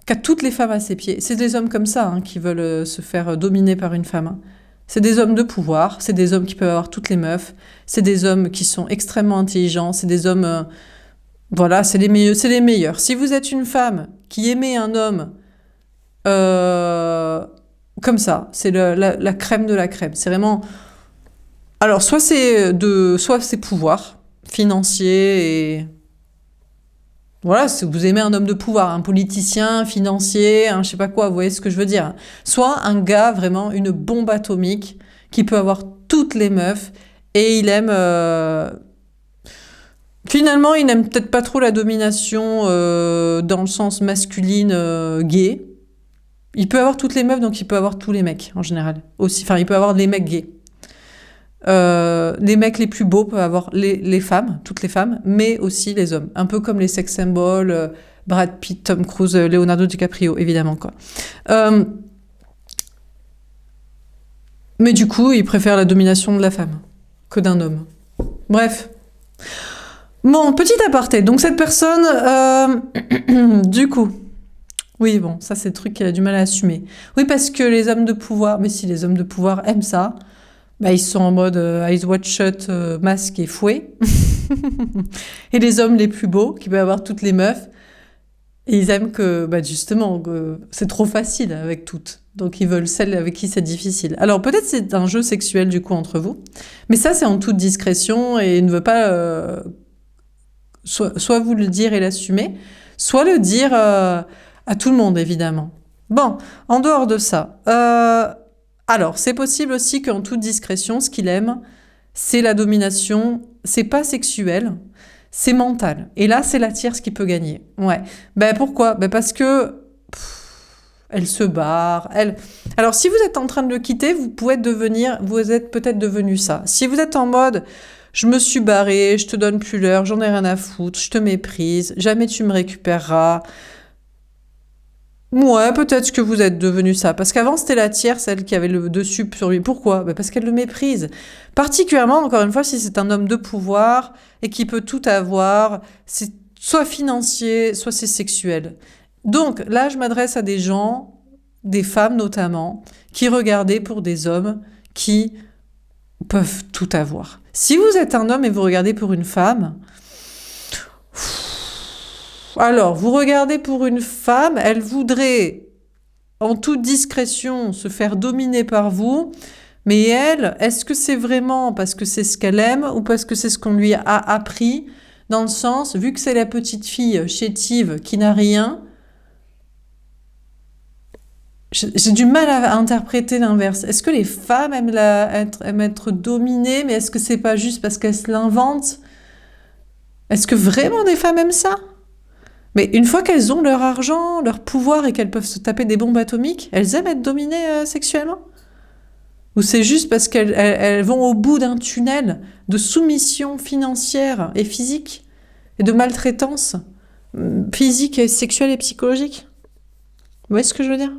qui a toutes les femmes à ses pieds. C'est des hommes comme ça hein, qui veulent se faire dominer par une femme. Hein. C'est des hommes de pouvoir, c'est des hommes qui peuvent avoir toutes les meufs, c'est des hommes qui sont extrêmement intelligents, c'est des hommes... voilà, c'est les meilleurs. Si vous êtes une femme qui aimait un homme comme ça, c'est la crème de la crème. C'est vraiment... Alors, soit c'est pouvoir financier et... Voilà, si vous aimez un homme de pouvoir, un politicien, un financier, un je sais pas quoi, vous voyez ce que je veux dire. Soit un gars, vraiment, une bombe atomique, qui peut avoir toutes les meufs, et il aime... Finalement, il n'aime peut-être pas trop la domination dans le sens masculine gay. Il peut avoir toutes les meufs, donc il peut avoir tous les mecs, en général. Aussi. Enfin, il peut avoir les mecs gays. Les mecs les plus beaux peuvent avoir les femmes, toutes les femmes, mais aussi les hommes. Un peu comme les sex symbols, Brad Pitt, Tom Cruise, Leonardo DiCaprio, évidemment, quoi. Mais du coup, il préfère la domination de la femme que d'un homme. Bref. Bon, petit aparté. Donc cette personne, du coup... Oui, bon, ça c'est le truc qu'elle a du mal à assumer. Oui, parce que les hommes de pouvoir... Mais si, les hommes de pouvoir aiment ça... Bah, ils sont en mode eyes wide shut, masque et fouet. Et les hommes les plus beaux, qui peuvent avoir toutes les meufs, et ils aiment que, bah, justement, c'est trop facile avec toutes. Donc ils veulent celles avec qui c'est difficile. Alors peut-être c'est un jeu sexuel du coup entre vous, mais ça c'est en toute discrétion et il ne veut pas soit vous le dire et l'assumer, soit le dire à tout le monde évidemment. Bon, en dehors de ça... Alors, c'est possible aussi qu'en toute discrétion, ce qu'il aime, c'est la domination, c'est pas sexuel, c'est mental. Et là, c'est la tierce qui peut gagner. Ouais. Ben pourquoi? Ben parce que elle se barre. Alors, si vous êtes en train de le quitter, vous êtes peut-être devenu ça. Si vous êtes en mode, je me suis barrée, je te donne plus l'heure, j'en ai rien à foutre, je te méprise, jamais tu me récupéreras. Ouais, peut-être que vous êtes devenu ça. Parce qu'avant, c'était la tierce, celle qui avait le dessus sur lui. Pourquoi? Parce qu'elle le méprise. Particulièrement, encore une fois, si c'est un homme de pouvoir et qui peut tout avoir, c'est soit financier, soit c'est sexuel. Donc, là, je m'adresse à des gens, des femmes notamment, qui regardaient pour des hommes qui peuvent tout avoir. Si vous êtes un homme et vous regardez pour une femme... Alors, vous regardez pour une femme, elle voudrait, en toute discrétion, se faire dominer par vous, mais elle, est-ce que c'est vraiment parce que c'est ce qu'elle aime ou parce que c'est ce qu'on lui a appris, dans le sens, vu que c'est la petite fille chétive qui n'a rien, j'ai du mal à interpréter l'inverse. Est-ce que les femmes aiment être dominées, mais est-ce que c'est pas juste parce qu'elles se l'inventent? Est-ce que vraiment des femmes aiment ça? Mais une fois qu'elles ont leur argent, leur pouvoir et qu'elles peuvent se taper des bombes atomiques, elles aiment être dominées sexuellement? Ou c'est juste parce qu'elles vont au bout d'un tunnel de soumission financière et physique et de maltraitance physique, et sexuelle et psychologique? Vous voyez ce que je veux dire?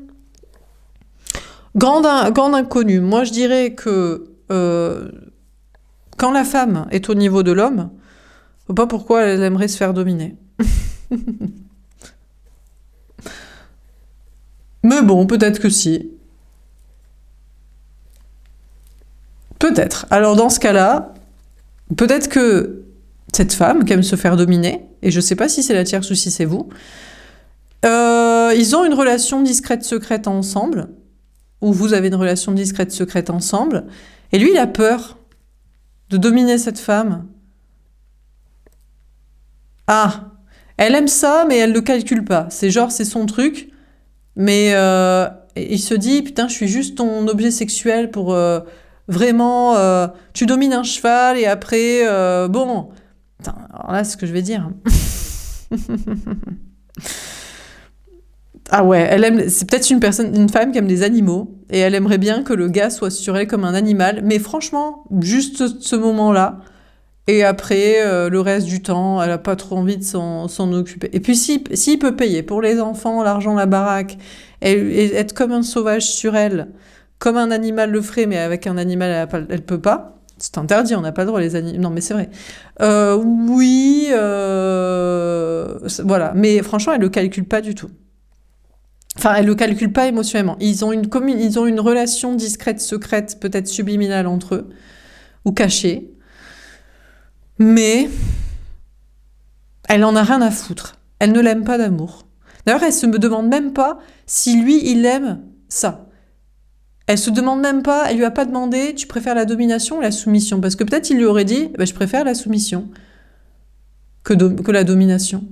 Grande inconnue. Moi, je dirais que quand la femme est au niveau de l'homme, je ne sais pas pourquoi elle aimerait se faire dominer. Mais bon, peut-être que si. Peut-être. Alors dans ce cas-là, peut-être que cette femme qui aime se faire dominer, et je sais pas si c'est la tierce ou si c'est vous, ils ont une relation discrète secrète ensemble, ou vous avez une relation discrète secrète ensemble, et lui il a peur de dominer cette femme. Ah, elle aime ça, mais elle le calcule pas. C'est genre, c'est son truc, mais il se dit, putain, je suis juste ton objet sexuel pour vraiment... tu domines un cheval et après, bon... Putain, alors là, c'est ce que je vais dire. Ah ouais, elle aime, c'est peut-être une femme qui aime les animaux, et elle aimerait bien que le gars soit sur elle comme un animal, mais franchement, juste ce moment-là, et après, le reste du temps, elle a pas trop envie de s'en occuper. Et puis s'il peut payer pour les enfants, l'argent, la baraque, et être comme un sauvage sur elle, comme un animal le ferait, mais avec un animal, elle peut pas. C'est interdit, on n'a pas le droit, les animaux. Non, mais c'est vrai. Oui, voilà. Mais franchement, elle le calcule pas du tout. Enfin, elle le calcule pas émotionnellement. Ils ont une relation discrète, secrète, peut-être subliminale entre eux, ou cachée. Mais elle en a rien à foutre. Elle ne l'aime pas d'amour. D'ailleurs, elle se me demande même pas si lui, il aime ça. Elle se demande même pas, elle lui a pas demandé, tu préfères la domination ou la soumission? Parce que peut-être il lui aurait dit, je préfère la soumission que la domination.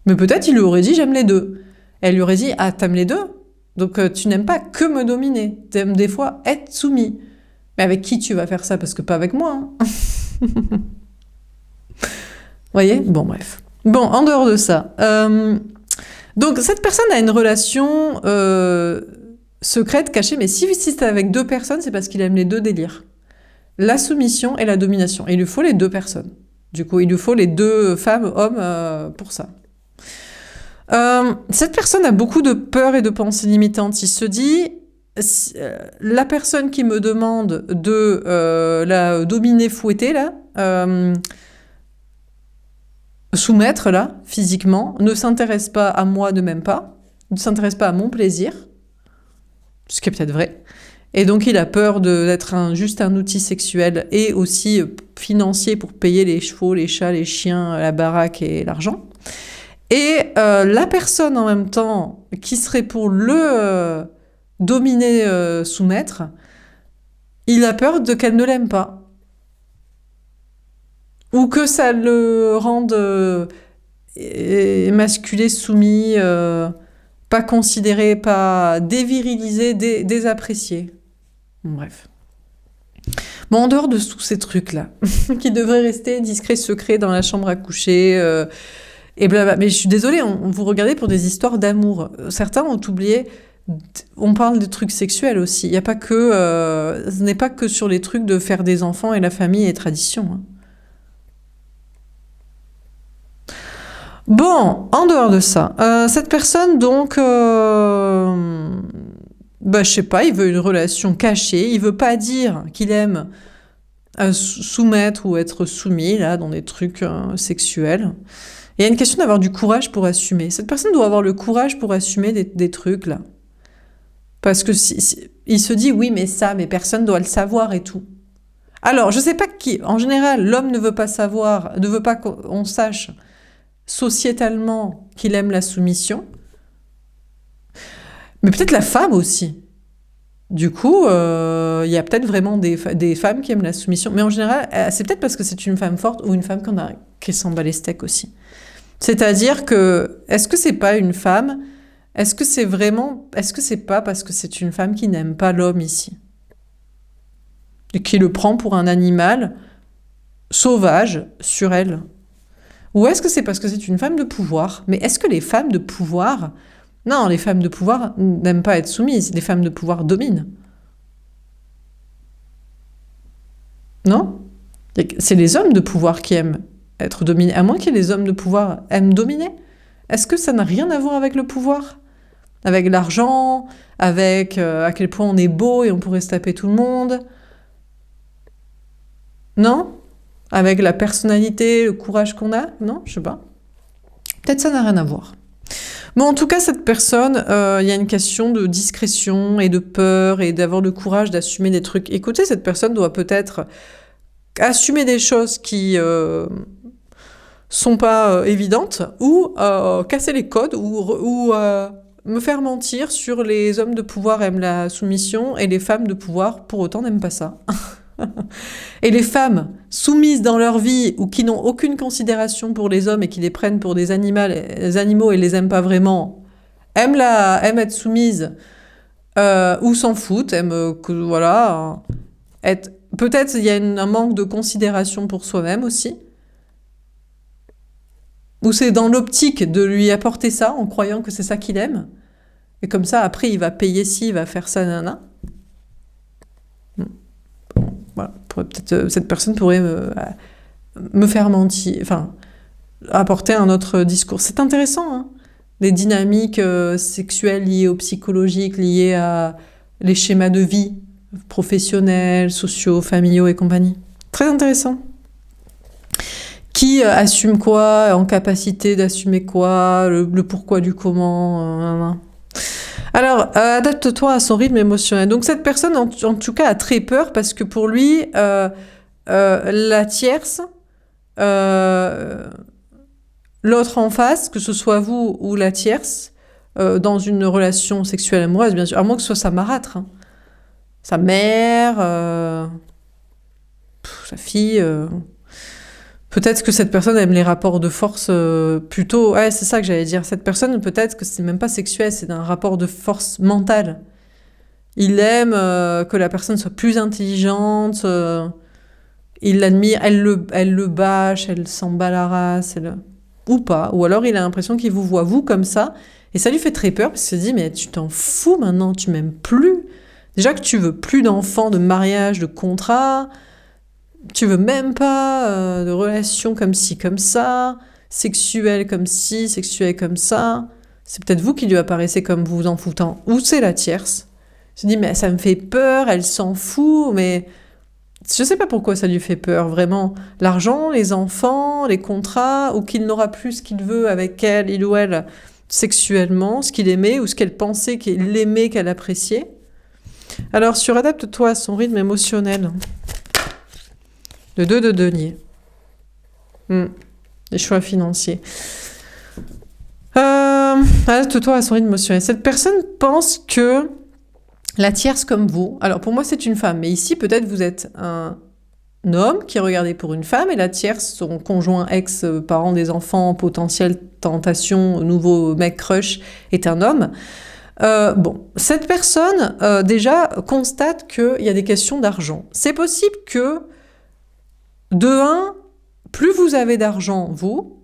Mais peut-être il lui aurait dit, j'aime les deux. Elle lui aurait dit, ah, t'aimes les deux? Donc tu n'aimes pas que me dominer. T'aimes des fois être soumis. Mais avec qui tu vas faire ça? Parce que pas avec moi. Hein. Voyez? Bon, bref. Bon, en dehors de ça. Donc, cette personne a une relation secrète, cachée, mais si c'est avec deux personnes, c'est parce qu'il aime les deux délires. La soumission et la domination. Et il lui faut les deux personnes. Du coup, il lui faut les deux femmes, hommes, pour ça. Cette personne a beaucoup de peur et de pensées limitantes. Il se dit, la personne qui me demande de la dominer, fouetter, là, soumettre, là, physiquement, ne s'intéresse pas à moi de même pas, ne s'intéresse pas à mon plaisir, ce qui est peut-être vrai. Et donc, il a peur d'être juste un outil sexuel et aussi financier pour payer les chevaux, les chats, les chiens, la baraque et l'argent. Et la personne, en même temps, qui serait pour le dominer, soumettre, il a peur qu'elle ne l'aime pas. Ou que ça le rende émasculé, soumis, pas considéré, pas dévirilisé, désapprécié. Bref. Bon, en dehors de tous ces trucs-là, qui devraient rester discrets, secrets dans la chambre à coucher, et blablabla. Mais je suis désolée, vous regardez pour des histoires d'amour. Certains ont oublié, on parle de trucs sexuels aussi. Il y a pas que, ce n'est pas que sur les trucs de faire des enfants et la famille et tradition. Hein. Bon, en dehors de ça, cette personne, donc, je sais pas, il veut une relation cachée, il veut pas dire qu'il aime soumettre ou être soumis, là, dans des trucs sexuels. Et il y a une question d'avoir du courage pour assumer. Cette personne doit avoir le courage pour assumer des trucs, là. Parce que il se dit, oui, mais personne doit le savoir et tout. Alors, je sais pas qui, en général, l'homme ne veut pas savoir, ne veut pas qu'on sache sociétalement qu'il aime la soumission, mais peut-être la femme aussi. Du coup, il y a peut-être vraiment des femmes qui aiment la soumission, mais en général, c'est peut-être parce que c'est une femme forte ou une femme qui s'en bat les steaks aussi. C'est-à-dire que, est-ce que c'est pas une femme? Est-ce que c'est pas parce que c'est une femme qui n'aime pas l'homme ici? Et qui le prend pour un animal sauvage sur elle? Ou est-ce que c'est parce que c'est une femme de pouvoir? Mais est-ce que les femmes de pouvoir... Non, les femmes de pouvoir n'aiment pas être soumises. Les femmes de pouvoir dominent. Non? C'est les hommes de pouvoir qui aiment être dominés. À moins que les hommes de pouvoir aiment dominer. Est-ce que ça n'a rien à voir avec le pouvoir? Avec l'argent? Avec à quel point on est beau et on pourrait se taper tout le monde? Non? Avec la personnalité, le courage qu'on a? Non, je sais pas. Peut-être ça n'a rien à voir. Bon, en tout cas, cette personne, il y a une question de discrétion et de peur et d'avoir le courage d'assumer des trucs. Écoutez, cette personne doit peut-être assumer des choses qui sont pas évidentes ou casser les codes ou me faire mentir sur les hommes de pouvoir aiment la soumission et les femmes de pouvoir, pour autant, n'aiment pas ça. Et les femmes soumises dans leur vie ou qui n'ont aucune considération pour les hommes et qui les prennent pour des animaux et les aiment pas vraiment, aiment être soumises ou s'en foutent, aiment voilà. Peut-être il y a un manque de considération pour soi-même aussi. Ou c'est dans l'optique de lui apporter ça en croyant que c'est ça qu'il aime. Et comme ça, après, il va payer ci, il va faire ça, nana. Voilà. Peut-être cette personne pourrait me faire mentir, enfin, apporter un autre discours. C'est intéressant, hein, les dynamiques sexuelles liées au psychologique, liées à les schémas de vie professionnels, sociaux, familiaux et compagnie. Très intéressant. Qui assume quoi, en capacité d'assumer quoi, le pourquoi du comment. Alors, adapte-toi à son rythme émotionnel. Donc cette personne, en tout cas, a très peur parce que pour lui, la tierce, l'autre en face, que ce soit vous ou la tierce, dans une relation sexuelle amoureuse, bien sûr, à moins que ce soit sa marâtre, hein, sa mère, sa fille... Peut-être que cette personne aime les rapports de force plutôt... Ouais, c'est ça que j'allais dire. Cette personne, peut-être que c'est même pas sexuel, c'est un rapport de force mentale. Il aime que la personne soit plus intelligente, il l'admire, elle le bâche, elle s'en bat la race, ou pas. Ou alors il a l'impression qu'il vous voit, vous, comme ça, et ça lui fait très peur, parce qu'il se dit, mais tu t'en fous maintenant, tu m'aimes plus. Déjà que tu veux plus d'enfants, de mariage, de contrat... Tu veux même pas de relations comme ci, comme ça, sexuelles comme ci, sexuelles comme ça. C'est peut-être vous qui lui apparaissez comme vous en foutant. Ou c'est la tierce. Elle se dit, mais ça me fait peur, elle s'en fout, mais je sais pas pourquoi ça lui fait peur, vraiment. L'argent, les enfants, les contrats, ou qu'il n'aura plus ce qu'il veut avec elle, il ou elle, sexuellement, ce qu'il aimait, ou ce qu'elle pensait qu'il aimait, qu'elle appréciait. Alors, adapte-toi à son rythme émotionnel. Le 2 de denier. Les choix financiers. Adapte-toi à son rythme émotionnel. Cette personne pense que la tierce comme vous, alors pour moi c'est une femme, mais ici peut-être vous êtes un homme qui est regardé pour une femme et la tierce, son conjoint, ex, parent des enfants, potentiel tentation, nouveau mec crush, est un homme. Bon, cette personne déjà constate qu'il y a des questions d'argent. C'est possible que de 1, plus vous avez d'argent, vous,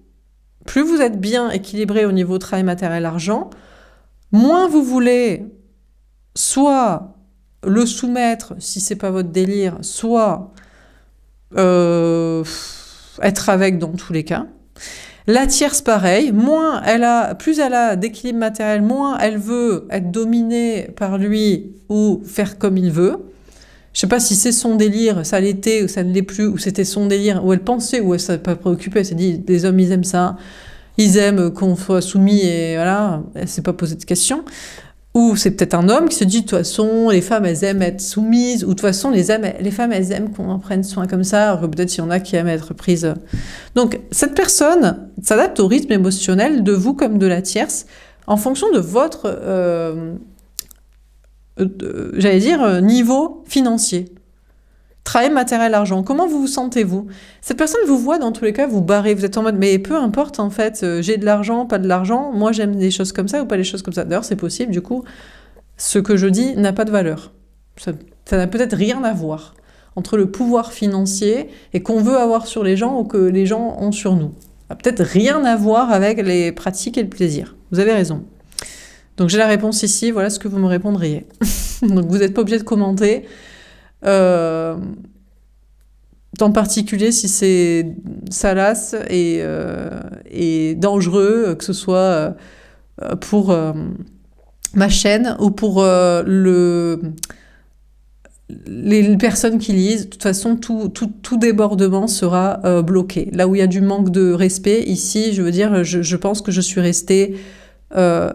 plus vous êtes bien équilibré au niveau travail, matériel, argent, moins vous voulez soit le soumettre, si c'est pas votre délire, soit être avec dans tous les cas. La tierce, pareil, plus elle a d'équilibre matériel, moins elle veut être dominée par lui ou faire comme il veut. Je sais pas si c'est son délire, ça l'était ou ça ne l'est plus, ou c'était son délire, ou elle pensait, ou elle s'est pas préoccupée, elle s'est dit, les hommes ils aiment ça, ils aiment qu'on soit soumis et voilà, elle s'est pas posé de questions. Ou c'est peut-être un homme qui se dit, de toute façon, les femmes elles aiment être soumises, ou de toute façon les femmes elles aiment qu'on en prenne soin comme ça, alors que peut-être il y en a qui aiment être prises. Donc cette personne s'adapte au rythme émotionnel de vous comme de la tierce, en fonction de votre... niveau financier. Travail, matériel, argent. Comment vous vous sentez-vous? Cette personne vous voit dans tous les cas vous barrer. Vous êtes en mode, mais peu importe en fait, j'ai de l'argent, pas de l'argent, moi j'aime des choses comme ça ou pas des choses comme ça. D'ailleurs c'est possible, du coup, ce que je dis n'a pas de valeur. Ça n'a peut-être rien à voir entre le pouvoir financier et qu'on veut avoir sur les gens ou que les gens ont sur nous. Ça n'a peut-être rien à voir avec les pratiques et le plaisir. Vous avez raison. Donc j'ai la réponse ici, voilà ce que vous me répondriez. Donc vous n'êtes pas obligé de commenter, en particulier si c'est salace et dangereux, que ce soit pour ma chaîne ou pour les personnes qui lisent. De toute façon, tout débordement sera bloqué. Là où il y a du manque de respect, ici, je veux dire, je pense que je suis restée euh,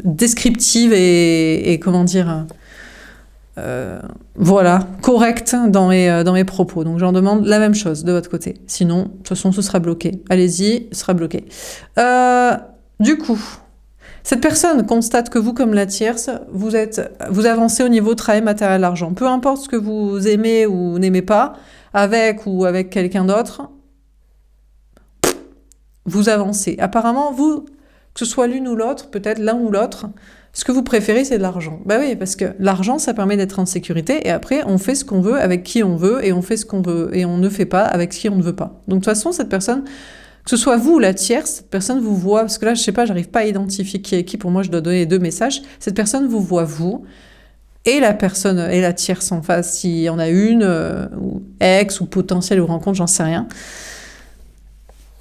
descriptive et comment dire, voilà, correcte dans mes propos. Donc j'en demande la même chose de votre côté. Sinon, de toute façon, ce sera bloqué. Allez-y, ce sera bloqué. Du coup, cette personne constate que vous, comme la tierce, vous avancez au niveau travail, matériel, argent. Peu importe ce que vous aimez ou n'aimez pas, avec ou avec quelqu'un d'autre, vous avancez. Apparemment, vous, que ce soit l'une ou l'autre, peut-être l'un ou l'autre, ce que vous préférez, c'est de l'argent. Ben oui, parce que l'argent, ça permet d'être en sécurité, et après, on fait ce qu'on veut avec qui on veut, et on fait ce qu'on veut, et on ne fait pas avec qui on ne veut pas. Donc de toute façon, cette personne, que ce soit vous ou la tierce, cette personne vous voit, parce que là, je sais pas, j'arrive pas à identifier qui est qui, pour moi, je dois donner les deux messages. Cette personne vous voit, vous, et la personne, et la tierce en face, s'il y en a une, ou ex, ou potentielle, ou rencontre, j'en sais rien.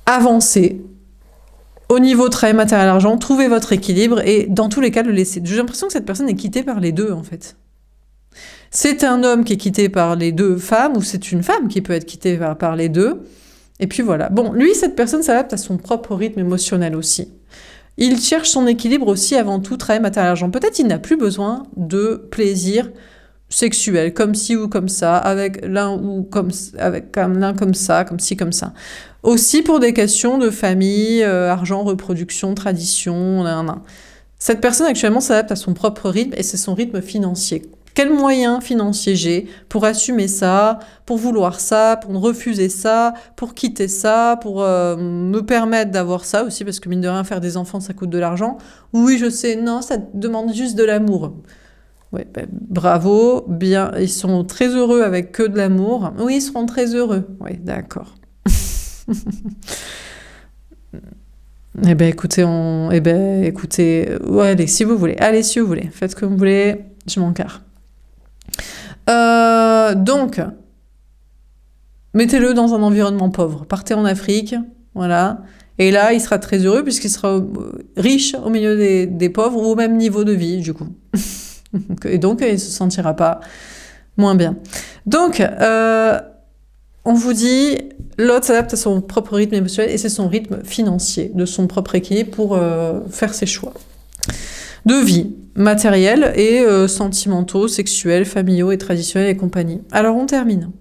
Avancez. Au niveau travail, matériel, argent, trouvez votre équilibre et dans tous les cas, le laissez. J'ai l'impression que cette personne est quittée par les deux, en fait. C'est un homme qui est quitté par les deux femmes ou c'est une femme qui peut être quittée par les deux. Et puis voilà. Bon, lui, cette personne s'adapte à son propre rythme émotionnel aussi. Il cherche son équilibre aussi avant tout, travail, matériel, argent. Peut-être il n'a plus besoin de plaisir sexuel, comme ci ou comme ça, avec l'un ou comme avec l'un comme ça, comme ci, comme ça. Aussi pour des questions de famille, argent, reproduction, tradition, nan. Cette personne actuellement s'adapte à son propre rythme et c'est son rythme financier. Quels moyens financiers j'ai pour assumer ça, pour vouloir ça, pour refuser ça, pour quitter ça, pour me permettre d'avoir ça aussi, parce que mine de rien, faire des enfants, ça coûte de l'argent. Oui, je sais, non, ça demande juste de l'amour. Ouais, ben, bravo, bien, ils sont très heureux avec que de l'amour. Oui, ils seront très heureux. Oui, d'accord. Eh ben écoutez, ouais, allez, si vous voulez, faites comme vous voulez, je m'en carre. Donc, mettez-le dans un environnement pauvre. Partez en Afrique, voilà. Et là, il sera très heureux puisqu'il sera riche au milieu des pauvres ou au même niveau de vie, du coup. Et donc, il ne se sentira pas moins bien. Donc, on vous dit, l'autre s'adapte à son propre rythme émotionnel et c'est son rythme financier, de son propre équilibre pour faire ses choix. De vie, matériels et sentimentaux, sexuels, familiaux et traditionnels et compagnie. Alors, on termine.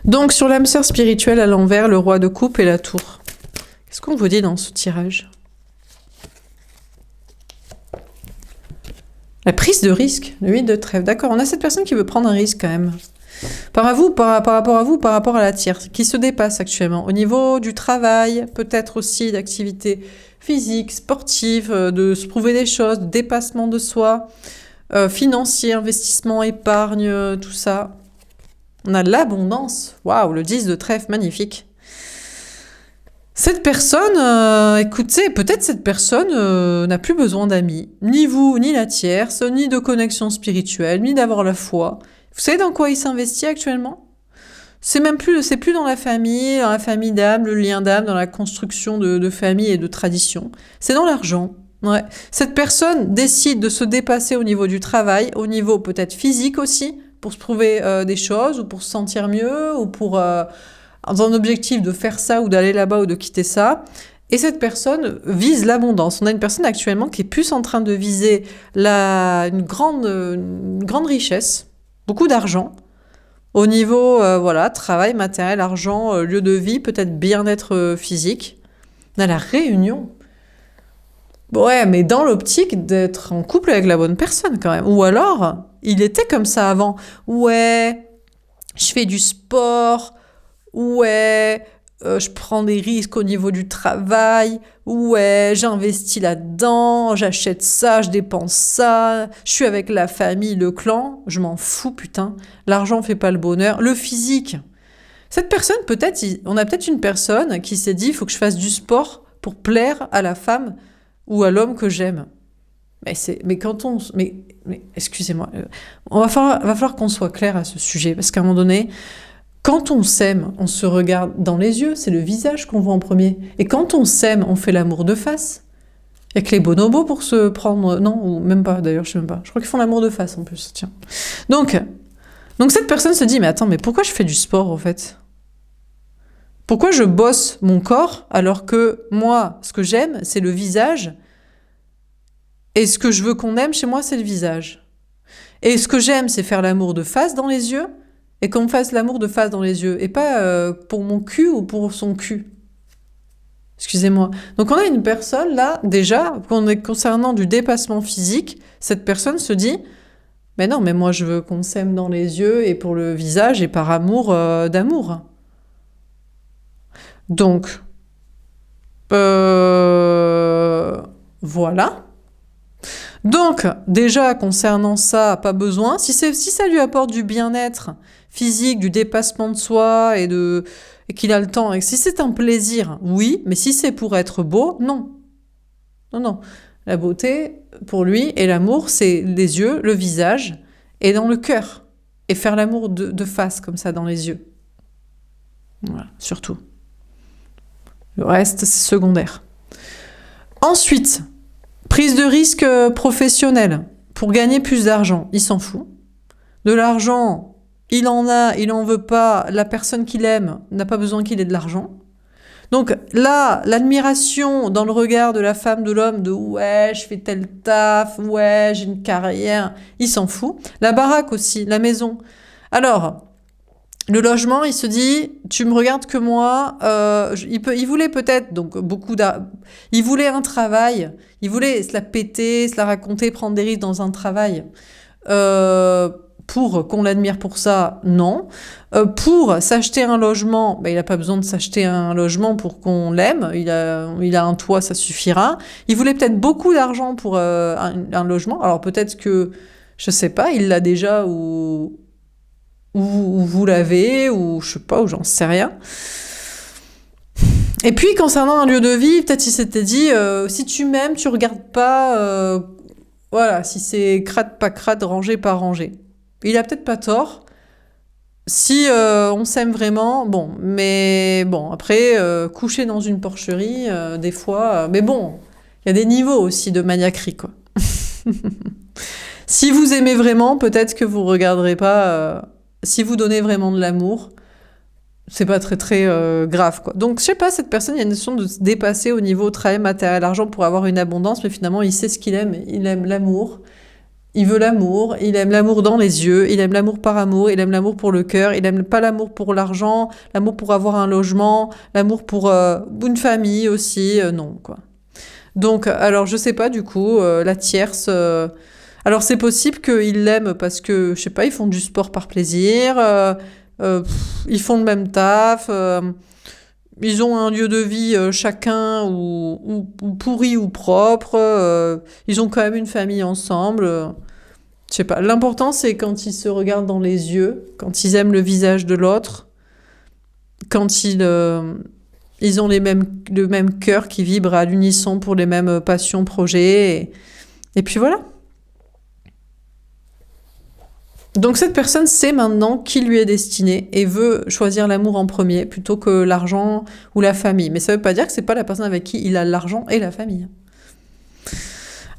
Donc, sur l'âme sœur spirituelle à l'envers, le roi de coupe et la tour. Qu'est-ce qu'on vous dit dans ce tirage ? La prise de risque, le 8 de trèfle. D'accord, on a cette personne qui veut prendre un risque quand même. Par rapport à vous, par rapport à la tierce, qui se dépasse actuellement. Au niveau du travail, peut-être aussi d'activités physiques, sportives, de se prouver des choses, de dépassement de soi, financier, investissement, épargne, tout ça. On a de l'abondance. Waouh, le 10 de trèfle, magnifique. Cette personne, écoutez, peut-être cette personne n'a plus besoin d'amis. Ni vous, ni la tierce, ni de connexion spirituelle, ni d'avoir la foi. Vous savez dans quoi il s'investit actuellement ? C'est plus dans la famille d'âme, le lien d'âme, dans la construction de famille et de tradition. C'est dans l'argent. Ouais. Cette personne décide de se dépasser au niveau du travail, au niveau peut-être physique aussi, pour se prouver des choses, ou pour se sentir mieux, ou pour dans un objectif de faire ça, ou d'aller là-bas, ou de quitter ça. Et cette personne vise l'abondance. On a une personne actuellement qui est plus en train de viser une grande richesse, beaucoup d'argent, au niveau travail, matériel, argent, lieu de vie, peut-être bien-être physique. On a la réunion. Ouais, mais dans l'optique d'être en couple avec la bonne personne quand même. Ou alors, il était comme ça avant. Ouais, je fais du sport. Ouais, je prends des risques au niveau du travail. Ouais, j'investis là-dedans, j'achète ça, je dépense ça. Je suis avec la famille, le clan. Je m'en fous, putain. L'argent fait pas le bonheur. Le physique. Cette personne, on a peut-être une personne qui s'est dit, il faut que je fasse du sport pour plaire à la femme ou à l'homme que j'aime. Mais excusez-moi, va falloir qu'on soit clair à ce sujet, parce qu'à un moment donné, quand on s'aime, on se regarde dans les yeux, c'est le visage qu'on voit en premier. Et quand on s'aime, on fait l'amour de face. Il y a que les bonobos pour se prendre... Non, ou même pas, d'ailleurs, je sais même pas. Je crois qu'ils font l'amour de face, en plus, tiens. Donc cette personne se dit, mais attends, mais pourquoi je fais du sport, en fait ? Pourquoi je bosse mon corps alors que moi, ce que j'aime, c'est le visage et ce que je veux qu'on aime chez moi, c'est le visage. Et ce que j'aime, c'est faire l'amour de face dans les yeux et qu'on me fasse l'amour de face dans les yeux et pas pour mon cul ou pour son cul. Excusez-moi. Donc on a une personne là, déjà, concernant du dépassement physique, cette personne se dit « Mais non, mais moi je veux qu'on s'aime dans les yeux et pour le visage et par amour d'amour. » Donc, voilà. Donc, déjà, concernant ça, pas besoin. Si ça lui apporte du bien-être physique, du dépassement de soi et qu'il a le temps, et si c'est un plaisir, oui, mais si c'est pour être beau, non. Non, non. La beauté, pour lui, et l'amour, c'est les yeux, le visage, et dans le cœur. Et faire l'amour de face, comme ça, dans les yeux. Voilà, surtout. Le reste, c'est secondaire. Ensuite, prise de risque professionnelle. Pour gagner plus d'argent, il s'en fout. De l'argent, il en a, il en veut pas. La personne qu'il aime n'a pas besoin qu'il ait de l'argent. Donc là, l'admiration dans le regard de la femme, de l'homme, de « ouais, je fais tel taf, ouais, j'ai une carrière », il s'en fout. La baraque aussi, la maison. Alors, le logement, il se dit, tu me regardes que moi. Il voulait peut-être donc il voulait un travail. Il voulait se la péter, se la raconter, prendre des risques dans un travail. Pour qu'on l'admire pour ça, non. Pour s'acheter un logement, il n'a pas besoin de s'acheter un logement pour qu'on l'aime. Il a un toit, ça suffira. Il voulait peut-être beaucoup d'argent pour un logement. Alors peut-être que, je sais pas, il l'a déjà ou vous l'avez, ou je sais pas, ou j'en sais rien. Et puis, concernant un lieu de vie, peut-être il s'était dit, si tu m'aimes, tu regardes pas, voilà, si c'est crade, pas crade, rangé, pas rangé. Il a peut-être pas tort. Si on s'aime vraiment, bon, mais bon, après, coucher dans une porcherie, des fois, mais bon, il y a des niveaux aussi de maniaquerie, quoi. Si vous aimez vraiment, peut-être que vous regarderez pas... si vous donnez vraiment de l'amour, c'est pas très très grave, quoi. Donc je sais pas, cette personne, il y a une notion de se dépasser au niveau travail, matériel, argent pour avoir une abondance, mais finalement il sait ce qu'il aime. Il aime l'amour, il veut l'amour, il aime l'amour dans les yeux, il aime l'amour par amour, il aime l'amour pour le cœur, il aime pas l'amour pour l'argent, l'amour pour avoir un logement, l'amour pour une famille aussi, non, quoi. Donc alors je sais pas, du coup, la tierce... alors c'est possible qu'ils l'aiment parce que, je sais pas, ils font du sport par plaisir, ils font le même taf, ils ont un lieu de vie chacun ou pourri ou propre, ils ont quand même une famille ensemble, je sais pas. L'important c'est quand ils se regardent dans les yeux, quand ils aiment le visage de l'autre, quand ils ont le même cœur qui vibre à l'unisson pour les mêmes passions, projets, et puis voilà. Donc cette personne sait maintenant qui lui est destiné et veut choisir l'amour en premier plutôt que l'argent ou la famille. Mais ça veut pas dire que c'est pas la personne avec qui il a l'argent et la famille.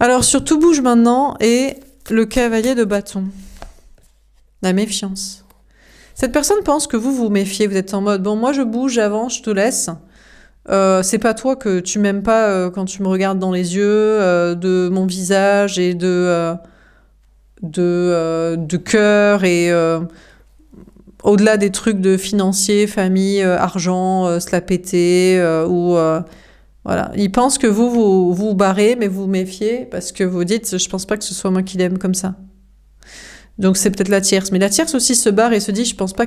Alors sur Tout bouge maintenant et le cavalier de bâton. La méfiance. Cette personne pense que vous vous méfiez, vous êtes en mode « bon, moi je bouge, j'avance, je te laisse ». C'est pas toi que tu m'aimes pas quand tu me regardes dans les yeux, de mon visage et de cœur et au-delà des trucs de financier, famille, argent, se la péter ou voilà. Il pense que vous barrez, mais vous méfiez parce que vous dites je pense pas que ce soit moi qui l'aime comme ça. Donc c'est peut-être la tierce, mais la tierce aussi se barre et se dit je pense pas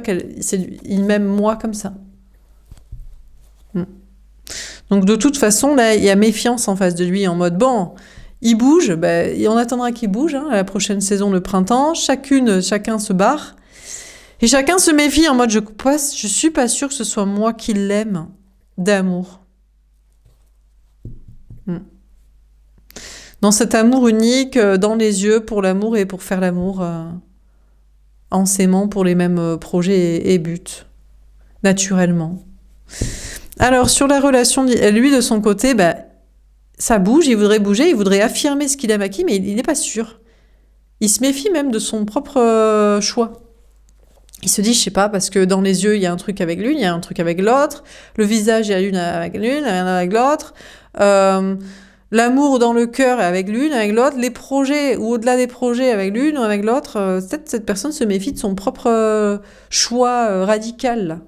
il m'aime moi comme ça. Donc de toute façon là il y a méfiance en face de lui en mode bon. Il bouge, et on attendra qu'il bouge, à la prochaine saison, le printemps. Chacun se barre. Et chacun se méfie en mode, je suis pas sûre que ce soit moi qui l'aime d'amour. Dans cet amour unique, dans les yeux, pour l'amour et pour faire l'amour, en s'aimant pour les mêmes projets et buts, naturellement. Alors, sur la relation, lui, de son côté, ça bouge, il voudrait bouger, il voudrait affirmer ce qu'il aime à qui, mais il n'est pas sûr. Il se méfie même de son propre choix. Il se dit, je sais pas, parce que dans les yeux, il y a un truc avec l'une, il y a un truc avec l'autre. Le visage, il y a l'une, rien avec l'autre. L'amour dans le cœur est avec l'une, avec l'autre. Les projets, ou au-delà des projets, avec l'une ou avec l'autre. Peut-être cette personne se méfie de son propre choix radical, là,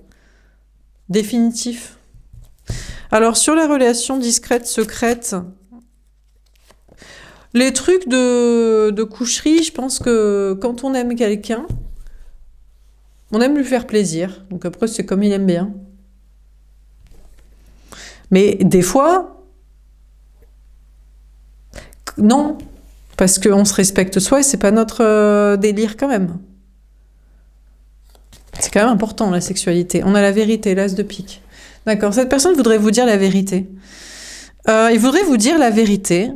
définitif. Alors, sur les relations discrètes, secrètes, les trucs de coucherie, je pense que quand on aime quelqu'un, on aime lui faire plaisir. Donc après, c'est comme il aime bien. Mais des fois, non. Parce qu'on se respecte soi et c'est pas notre délire quand même. C'est quand même important, la sexualité. On a la vérité, l'as de pique. D'accord, cette personne voudrait vous dire la vérité. Il voudrait vous dire la vérité.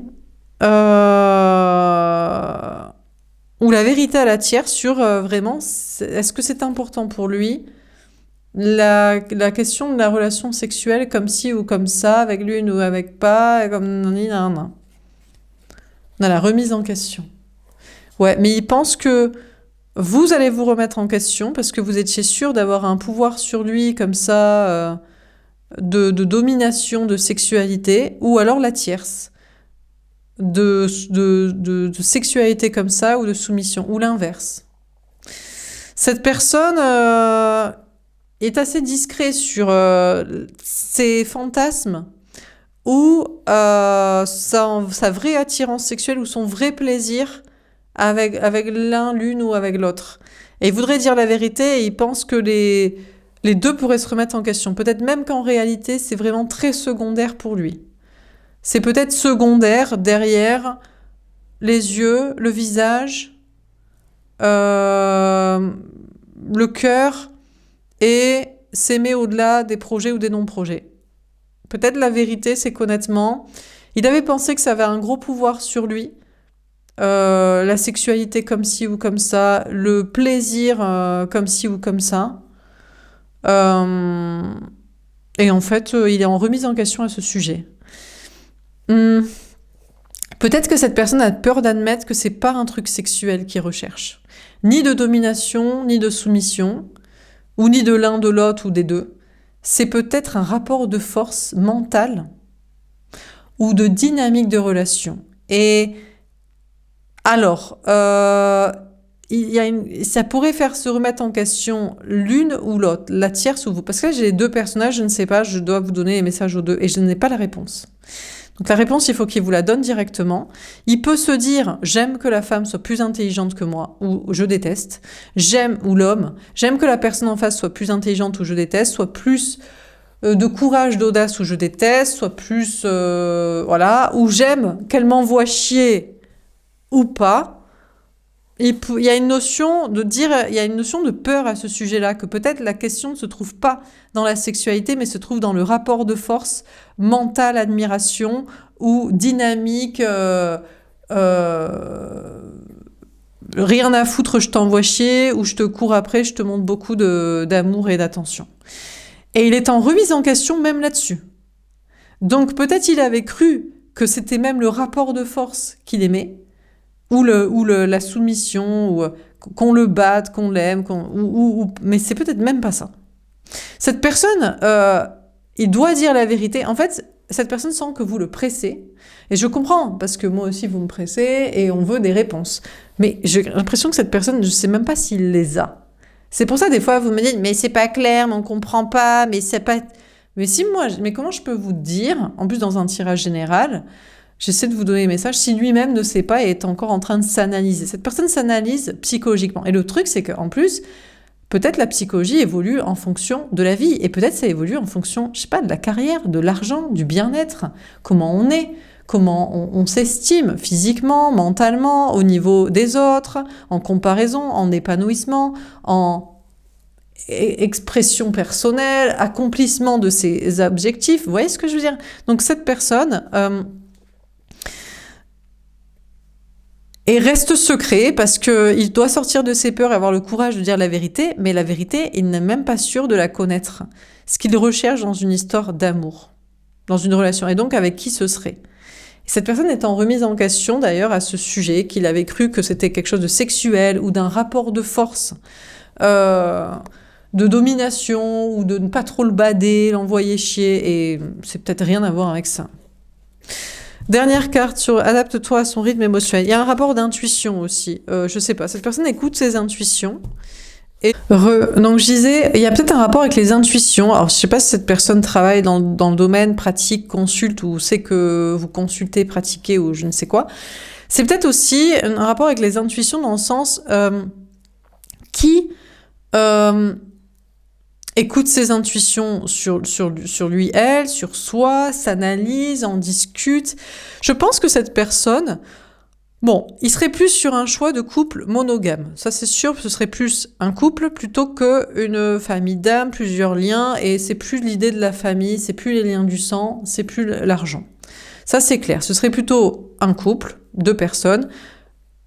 Ou la vérité à la tierce sur vraiment, est-ce que c'est important pour lui la question de la relation sexuelle comme ci ou comme ça, avec l'une ou avec pas, comme nan. On a la remise en question. Ouais, mais il pense que vous allez vous remettre en question parce que vous étiez sûr d'avoir un pouvoir sur lui comme ça, de domination, de sexualité, ou alors la tierce. De sexualité comme ça ou de soumission, ou l'inverse. Cette personne est assez discret sur ses fantasmes ou sa vraie attirance sexuelle ou son vrai plaisir avec l'un, l'une ou avec l'autre. Et il voudrait dire la vérité et il pense que les deux pourraient se remettre en question. Peut-être même qu'en réalité, c'est vraiment très secondaire pour lui. C'est peut-être secondaire derrière les yeux, le visage, le cœur et s'aimer au-delà des projets ou des non-projets. Peut-être la vérité, c'est qu'honnêtement, il avait pensé que ça avait un gros pouvoir sur lui. La sexualité comme ci ou comme ça, le plaisir comme ci ou comme ça. Et en fait, il est en remise en question à ce sujet. Peut-être que cette personne a peur d'admettre que c'est pas un truc sexuel qu'il recherche. Ni de domination, ni de soumission, ou ni de l'un, de l'autre, ou des deux. C'est peut-être un rapport de force mentale ou de dynamique de relation. Et alors, ça pourrait faire se remettre en question l'une ou l'autre, la tierce ou vous. Parce que là, j'ai les deux personnages, je ne sais pas, je dois vous donner les messages aux deux, et je n'ai pas la réponse. Donc la réponse, il faut qu'il vous la donne directement. Il peut se dire « j'aime que la femme soit plus intelligente que moi » ou « je déteste ». J'aime, ou l'homme, j'aime que la personne en face soit plus intelligente ou je déteste, soit plus de courage, d'audace ou je déteste, soit plus... voilà, ou j'aime qu'elle m'envoie chier ou pas. Il y a une notion de dire, il y a une notion de peur à ce sujet-là, que peut-être la question ne se trouve pas dans la sexualité, mais se trouve dans le rapport de force, mentale admiration ou dynamique, rien à foutre, je t'envoie chier, ou je te cours après, je te montre beaucoup d'amour et d'attention. Et il est en remise en question même là-dessus. Donc peut-être il avait cru que c'était même le rapport de force qu'il aimait, ou la soumission, ou qu'on le batte, qu'on l'aime, mais c'est peut-être même pas ça. Cette personne, il doit dire la vérité. En fait, cette personne sent que vous le pressez. Et je comprends, parce que moi aussi, vous me pressez, et on veut des réponses. Mais j'ai l'impression que cette personne, je ne sais même pas s'il les a. C'est pour ça, des fois, vous me dites, mais c'est pas clair, mais on comprend pas, mais c'est pas... Mais comment je peux vous dire, en plus dans un tirage général, j'essaie de vous donner les messages, si lui-même ne sait pas et est encore en train de s'analyser. Cette personne s'analyse psychologiquement. Et le truc, c'est qu'en plus, peut-être la psychologie évolue en fonction de la vie. Et peut-être ça évolue en fonction, je sais pas, de la carrière, de l'argent, du bien-être, comment on est, comment on s'estime physiquement, mentalement, au niveau des autres, en comparaison, en épanouissement, en expression personnelle, accomplissement de ses objectifs. Vous voyez ce que je veux dire? Donc cette personne... et reste secret parce qu'il doit sortir de ses peurs et avoir le courage de dire la vérité, mais la vérité, il n'est même pas sûr de la connaître. Ce qu'il recherche dans une histoire d'amour, dans une relation, et donc avec qui ce serait. Et cette personne est en remise en question d'ailleurs à ce sujet, qu'il avait cru que c'était quelque chose de sexuel ou d'un rapport de force euh, de domination ou de ne pas trop le bader, l'envoyer chier, et c'est peut-être rien à voir avec ça. Dernière carte sur adapte-toi à son rythme émotionnel. Il y a un rapport d'intuition aussi. Je sais pas, cette personne écoute ses intuitions. Donc je disais, il y a peut-être un rapport avec les intuitions. Alors je sais pas si cette personne travaille dans le domaine, pratique, consulte, ou sait que vous consultez, pratiquez, ou je ne sais quoi. C'est peut-être aussi un rapport avec les intuitions dans le sens qui écoute ses intuitions sur lui, elle, sur soi, s'analyse, en discute. Je pense que cette personne, bon, il serait plus sur un choix de couple monogame. Ça, c'est sûr, ce serait plus un couple plutôt qu'une famille d'âmes, plusieurs liens, et c'est plus l'idée de la famille, c'est plus les liens du sang, c'est plus l'argent. Ça, c'est clair. Ce serait plutôt un couple, 2 personnes,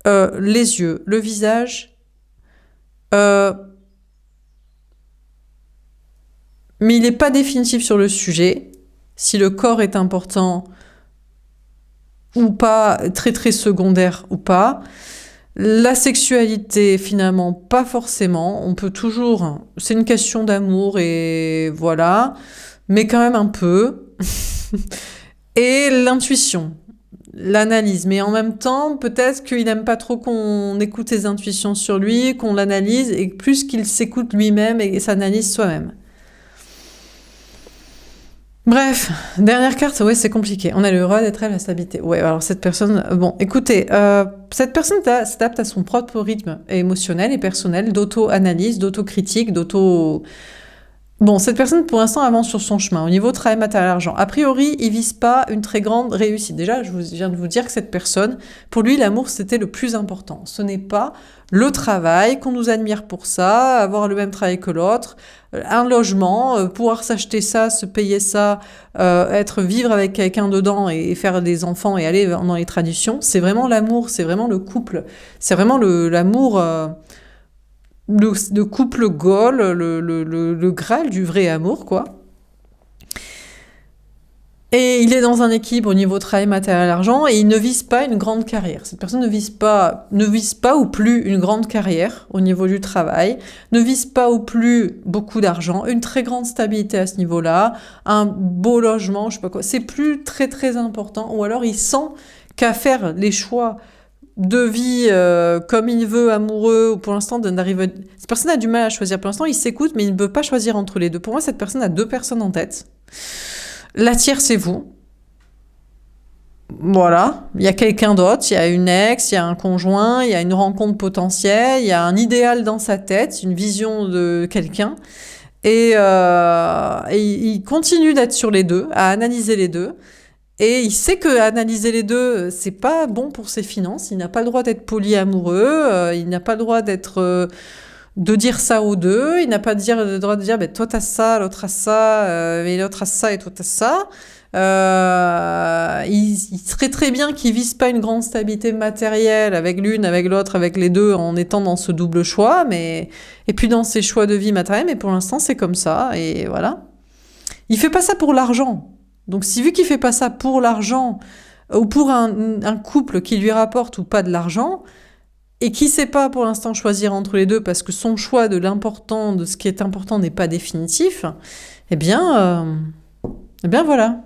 les yeux, le visage, mais il n'est pas définitif sur le sujet. Si le corps est important ou pas, très très secondaire ou pas. La sexualité, finalement, pas forcément. On peut toujours... C'est une question d'amour et voilà. Mais quand même un peu. Et l'intuition, l'analyse. Mais en même temps, peut-être qu'il n'aime pas trop qu'on écoute ses intuitions sur lui, qu'on l'analyse, et plus qu'il s'écoute lui-même et s'analyse soi-même. Bref, dernière carte, ouais, c'est compliqué. On a le roi d'être à la stabilité. Ouais, alors cette personne... Bon, écoutez, cette personne s'adapte à son propre rythme émotionnel et personnel, d'auto-analyse, d'auto-critique, d'auto... Bon, cette personne, pour l'instant, avance sur son chemin. Au niveau travail, matériel, argent. A priori, il vise pas une très grande réussite. Déjà, je viens de vous dire que cette personne, pour lui, l'amour, c'était le plus important. Ce n'est pas le travail, qu'on nous admire pour ça, avoir le même travail que l'autre, un logement, pouvoir s'acheter ça, se payer ça, vivre avec quelqu'un dedans et faire des enfants et aller dans les traditions. C'est vraiment l'amour, c'est vraiment le couple. C'est vraiment l'amour... le couple Gaule, le Graal du vrai amour, quoi. Et il est dans un équilibre au niveau travail, matériel, argent, et il ne vise pas une grande carrière. Cette personne ne vise pas ou plus une grande carrière au niveau du travail, ne vise pas ou plus beaucoup d'argent, une très grande stabilité à ce niveau-là, un beau logement, je sais pas quoi. C'est plus très très important, ou alors il sent qu'à faire les choix de vie comme il veut, amoureux, ou pour l'instant d'arriver... Cette personne a du mal à choisir. Pour l'instant, il s'écoute, mais il ne peut pas choisir entre les deux. Pour moi, cette personne a 2 personnes en tête. La tiers, c'est vous. Voilà. Il y a quelqu'un d'autre, il y a une ex, il y a un conjoint, il y a une rencontre potentielle, il y a un idéal dans sa tête, une vision de quelqu'un. Et il continue d'être sur les deux, à analyser les deux. Et il sait que analyser les deux, c'est pas bon pour ses finances. Il n'a pas le droit d'être polyamoureux. Il n'a pas le droit de dire ça aux deux. Il n'a pas le droit de dire, ben, toi t'as ça, l'autre a ça, mais l'autre a ça et toi t'as ça. Il serait très bien qu'il vise pas une grande stabilité matérielle avec l'une, avec l'autre, avec les deux, en étant dans ce double choix, et puis dans ses choix de vie matérielle. Mais pour l'instant, c'est comme ça, et voilà. Il fait pas ça pour l'argent. Donc, vu qu'il fait pas ça pour l'argent, ou pour un couple qui lui rapporte ou pas de l'argent, et qui sait pas pour l'instant choisir entre les deux parce que son choix de ce qui est important n'est pas définitif, eh bien voilà.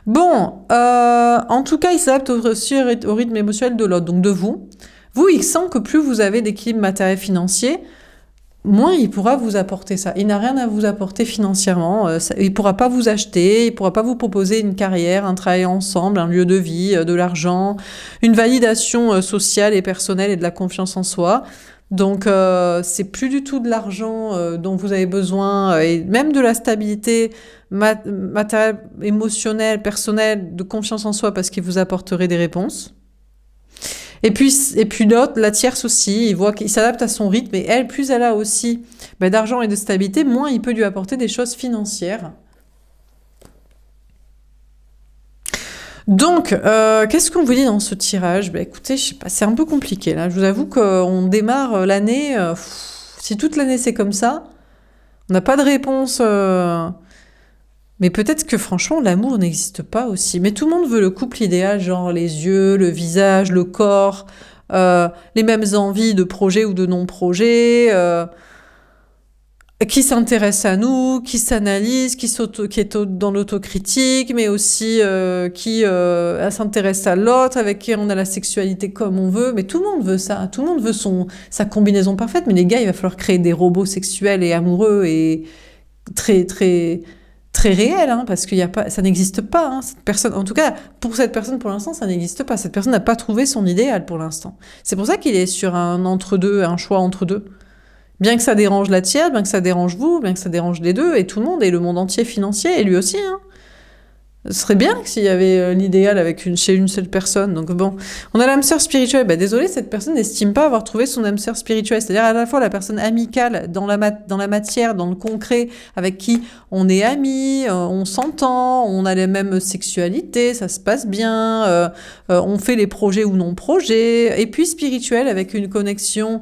Bon, en tout cas, il s'adapte aussi au rythme émotionnel de l'autre, donc de vous. Vous, il sent que plus vous avez d'équilibre matériel financier, moins il pourra vous apporter ça. Il n'a rien à vous apporter financièrement. Il ne pourra pas vous acheter, il ne pourra pas vous proposer une carrière, un travail ensemble, un lieu de vie, de l'argent, une validation sociale et personnelle et de la confiance en soi. Donc, c'est plus du tout de l'argent dont vous avez besoin, et même de la stabilité matérielle, émotionnelle, personnelle, de confiance en soi, parce qu'il vous apporterait des réponses. Et puis l'autre, la tierce aussi, il voit qu'il s'adapte à son rythme, et elle, plus elle a aussi d'argent et de stabilité, moins il peut lui apporter des choses financières. Donc, qu'est-ce qu'on vous dit dans ce tirage ? Écoutez, je sais pas, c'est un peu compliqué là. Je vous avoue qu'on démarre l'année, si toute l'année c'est comme ça, on n'a pas de réponse. Mais peut-être que franchement, l'amour n'existe pas aussi. Mais tout le monde veut le couple idéal, genre les yeux, le visage, le corps, les mêmes envies de projet ou de non-projet, qui s'intéresse à nous, qui s'analyse, qui est dans l'autocritique, mais aussi qui s'intéresse à l'autre, avec qui on a la sexualité comme on veut. Mais tout le monde veut ça, tout le monde veut sa combinaison parfaite. Mais les gars, il va falloir créer des robots sexuels et amoureux et très très très réels, hein, parce qu'il y a pas, ça n'existe pas. Hein, cette personne, en tout cas, pour cette personne, pour l'instant, ça n'existe pas. Cette personne n'a pas trouvé son idéal pour l'instant. C'est pour ça qu'il est sur un entre-deux, un choix entre deux. Bien que ça dérange la tiers, bien que ça dérange vous, bien que ça dérange les deux, et tout le monde, et le monde entier financier, et lui aussi. Hein. Ce serait bien s'il y avait l'idéal chez une seule personne. Donc bon, on a l'âme sœur spirituelle. Bah, désolé, cette personne n'estime pas avoir trouvé son âme sœur spirituelle. C'est-à-dire à la fois la personne amicale dans la matière, dans le concret, avec qui on est amis, on s'entend, on a les mêmes sexualités, ça se passe bien, on fait les projets ou non projets, et puis spirituelle avec une connexion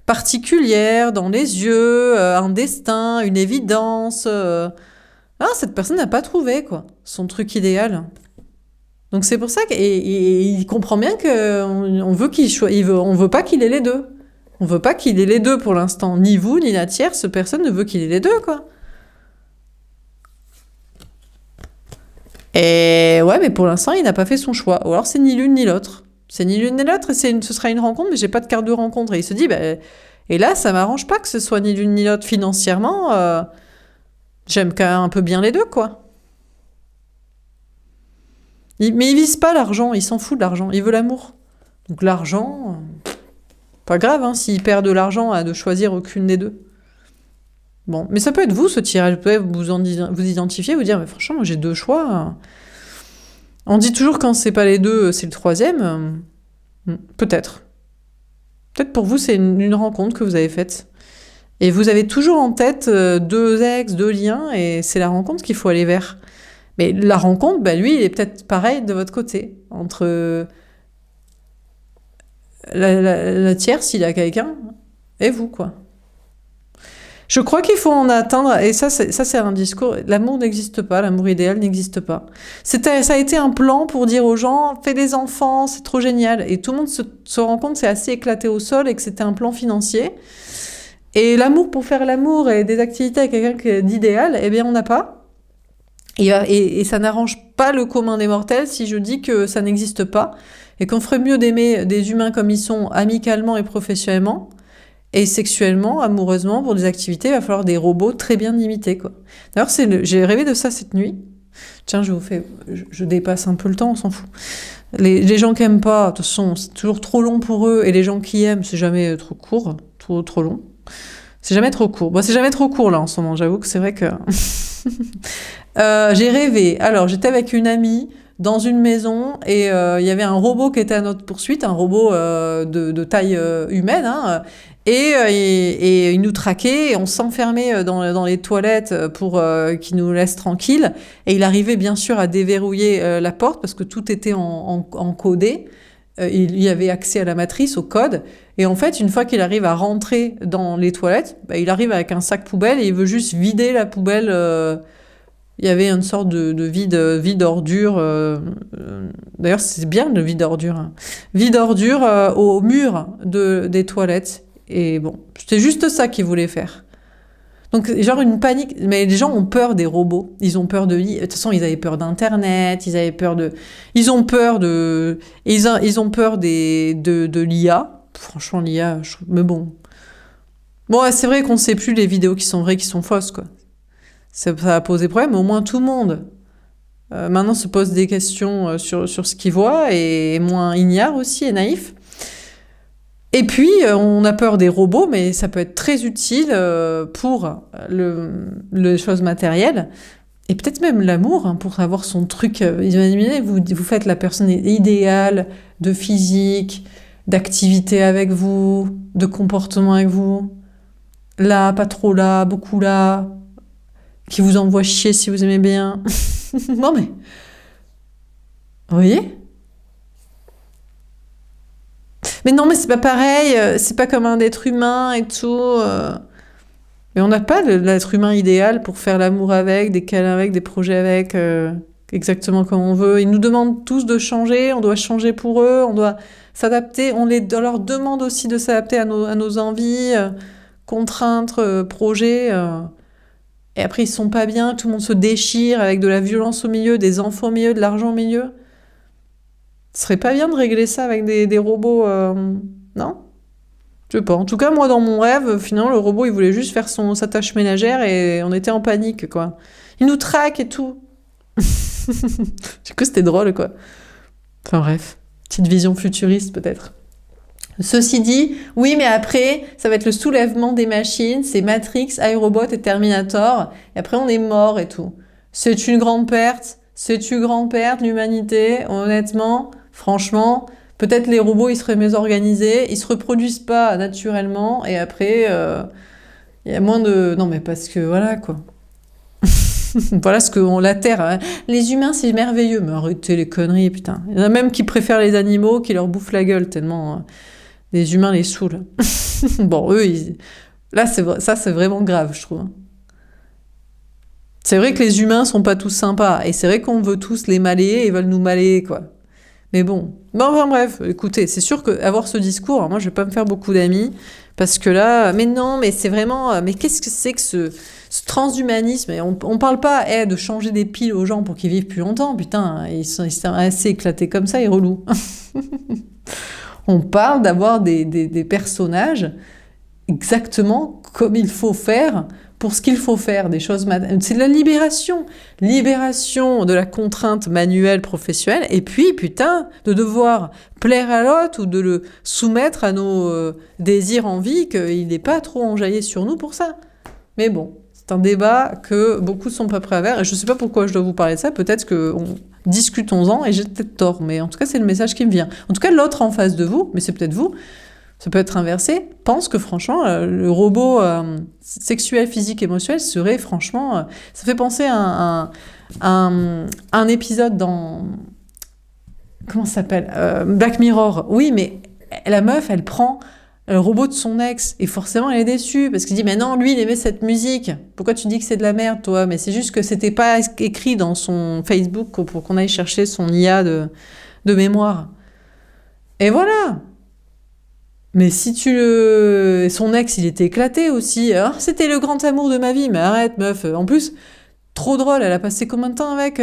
particulière dans les yeux, un destin, une évidence. Ah, cette personne n'a pas trouvé quoi, son truc idéal. Donc c'est pour ça qu'il comprend bien qu'on veut on veut pas qu'il ait les deux. On veut pas qu'il ait les deux pour l'instant. Ni vous, ni la tierce personne ne veut qu'il ait les deux, quoi. Et ouais, mais pour l'instant, il n'a pas fait son choix. Ou alors c'est ni l'une ni l'autre. C'est ni l'une ni l'autre, et ce sera une rencontre, mais j'ai pas de carte de rencontre. Et il se dit, et là, ça m'arrange pas que ce soit ni l'une ni l'autre financièrement. J'aime quand même un peu bien les deux, quoi. Mais il vise pas l'argent, il s'en fout de l'argent, il veut l'amour. Donc l'argent, pas grave, hein, s'il perd de l'argent à de choisir aucune des deux. Bon, mais ça peut être vous, ce tirage, vous pouvez vous identifier, vous dire, mais franchement, moi j'ai deux choix. On dit toujours quand c'est pas les deux, c'est le troisième. Peut-être. Peut-être pour vous, c'est une rencontre que vous avez faite. Et vous avez toujours en tête deux ex, deux liens, et c'est la rencontre qu'il faut aller vers. Mais la rencontre, lui, il est peut-être pareil de votre côté. Entre la tierce, s'il a quelqu'un, et vous, quoi. Je crois qu'il faut en atteindre, et ça c'est un discours, l'amour n'existe pas, l'amour idéal n'existe pas. Ça a été un plan pour dire aux gens, fais des enfants, c'est trop génial. Et tout le monde se rend compte que c'est assez éclaté au sol et que c'était un plan financier. Et l'amour pour faire l'amour et des activités avec quelqu'un d'idéal, eh bien on n'a pas. Et ça n'arrange pas le commun des mortels si je dis que ça n'existe pas et qu'on ferait mieux d'aimer des humains comme ils sont, amicalement et professionnellement, et sexuellement, amoureusement, pour des activités, il va falloir des robots très bien limités, quoi. D'ailleurs, j'ai rêvé de ça cette nuit. Tiens, je dépasse un peu le temps, on s'en fout. Les gens qui aiment pas, de toute façon, c'est toujours trop long pour eux, et les gens qui aiment, c'est jamais trop court, trop long. C'est jamais trop court. Bon, c'est jamais trop court, là, en ce moment. J'avoue que c'est vrai que... j'ai rêvé. Alors, j'étais avec une amie dans une maison et il y avait un robot qui était à notre poursuite, un robot de taille humaine, hein, et il nous traquait et on s'enfermait dans les toilettes pour qu'il nous laisse tranquille. Et il arrivait bien sûr à déverrouiller la porte parce que tout était en codé. Il y avait accès à la matrice, au code. Et en fait, une fois qu'il arrive à rentrer dans les toilettes, il arrive avec un sac poubelle et il veut juste vider la poubelle. Il y avait une sorte de vide ordure. D'ailleurs, c'est bien le vide ordure. Hein. Vide ordure au mur des toilettes. Et bon, c'était juste ça qu'il voulait faire. Donc, genre une panique. Mais les gens ont peur des robots. Ils ont peur de... De toute façon, ils avaient peur d'Internet. Ils avaient peur de... Ils ont peur de... Ils ont peur de l'IA. Franchement, l'IA, mais bon. Bon, c'est vrai qu'on ne sait plus les vidéos qui sont vraies, qui sont fausses, quoi. Ça a posé problème, mais au moins tout le monde maintenant se pose des questions sur ce qu'il voit et est moins ignare aussi et naïf. Et puis, on a peur des robots, mais ça peut être très utile pour les choses matérielles et peut-être même l'amour, hein, pour avoir son truc. Imaginez, vous faites la personne idéale de physique, d'activité avec vous, de comportement avec vous. Là, pas trop là, beaucoup là. Qui vous envoie chier si vous aimez bien. Non mais... Vous voyez ? Mais non, mais c'est pas pareil, c'est pas comme un être humain et tout. Mais on n'a pas l'être humain idéal pour faire l'amour avec, des câlins avec, des projets avec. exactement comme on veut. Ils nous demandent tous de changer, on doit changer pour eux, on doit s'adapter. On leur demande aussi de s'adapter à nos envies, contraintes, projets. Et après, ils sont pas bien, tout le monde se déchire avec de la violence au milieu, des enfants au milieu, de l'argent au milieu. Ce serait pas bien de régler ça avec des robots, non? Je sais pas. En tout cas, moi, dans mon rêve, finalement, le robot, il voulait juste faire sa tâche ménagère et on était en panique, quoi. Il nous traque et tout. Du coup, c'était drôle, quoi. Enfin bref, petite vision futuriste peut-être. Ceci dit, oui, mais après, ça va être le soulèvement des machines, c'est Matrix, iRobot et Terminator, et après on est mort et tout. C'est une grande perte, l'humanité, honnêtement, franchement, peut-être les robots, ils seraient mieux organisés, ils se reproduisent pas naturellement, et après, il y a moins de... Non mais parce que, voilà, quoi. Voilà ce que la Terre. Hein. Les humains, c'est merveilleux. Mais arrêtez les conneries, putain. Il y en a même qui préfèrent les animaux, qui leur bouffent la gueule tellement les humains les saoulent. Bon, eux, là, ça, c'est vraiment grave, je trouve. C'est vrai que les humains sont pas tous sympas. Et c'est vrai qu'on veut tous les malayer et ils veulent nous malayer, quoi. Mais bon. Enfin bref, écoutez, c'est sûr qu'avoir ce discours, moi, je vais pas me faire beaucoup d'amis. Parce que là, mais non, mais c'est vraiment... Mais qu'est-ce que c'est que ce transhumanisme? Et on parle pas de changer des piles aux gens pour qu'ils vivent plus longtemps. Putain, ils sont assez éclatés comme ça, ils relous. On parle d'avoir des personnages exactement comme il faut faire pour ce qu'il faut faire, des choses... C'est la libération. Libération de la contrainte manuelle professionnelle, et puis, putain, de devoir plaire à l'autre ou de le soumettre à nos désirs en vie, qu'il n'est pas trop enjaillé sur nous pour ça. Mais bon, c'est un débat que beaucoup ne sont pas prêts à faire, et je ne sais pas pourquoi je dois vous parler de ça, peut-être que... discutons-en, et j'ai peut-être tort, mais en tout cas, c'est le message qui me vient. En tout cas, l'autre en face de vous, mais c'est peut-être vous, ça peut être inversé, pense que franchement, le robot sexuel, physique, émotionnel serait franchement... ça fait penser à un épisode dans... Comment ça s'appelle Black Mirror. Oui, mais la meuf, elle prend le robot de son ex, et forcément, elle est déçue, parce qu'il dit, mais non, lui, il aimait cette musique. Pourquoi tu dis que c'est de la merde, toi? Mais c'est juste que c'était pas écrit dans son Facebook pour qu'on aille chercher son IA de mémoire. Et voilà. Mais si son ex, il était éclaté aussi. Alors, c'était le grand amour de ma vie. Mais arrête, meuf. En plus, trop drôle. Elle a passé combien de temps avec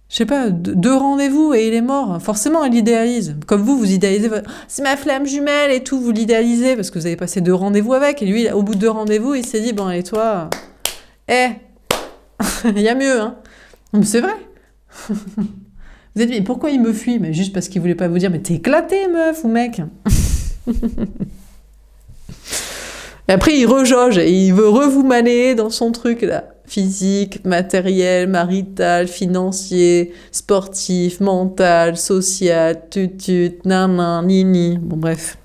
je sais pas, 2 rendez-vous et il est mort. Forcément, elle idéalise. Comme vous idéalisez. C'est ma flamme jumelle et tout. Vous l'idéalisez parce que vous avez passé 2 rendez-vous avec. Et lui, au bout de 2 rendez-vous, il s'est dit, bon, et toi, il y a mieux, hein. Mais c'est vrai. Vous êtes dit, mais pourquoi il me fuit? Mais juste parce qu'il voulait pas vous dire, mais t'es éclaté, meuf ou mec. Et après, il rejauge et il veut vous malayer dans son truc, là. Physique, matériel, marital, financier, sportif, mental, social, tutut, nanan, nini. Bon, bref.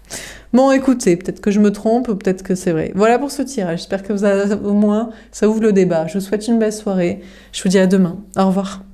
Bon, écoutez, peut-être que je me trompe, ou peut-être que c'est vrai. Voilà pour ce tirage. J'espère que au moins, ça ouvre le débat. Je vous souhaite une belle soirée. Je vous dis à demain. Au revoir.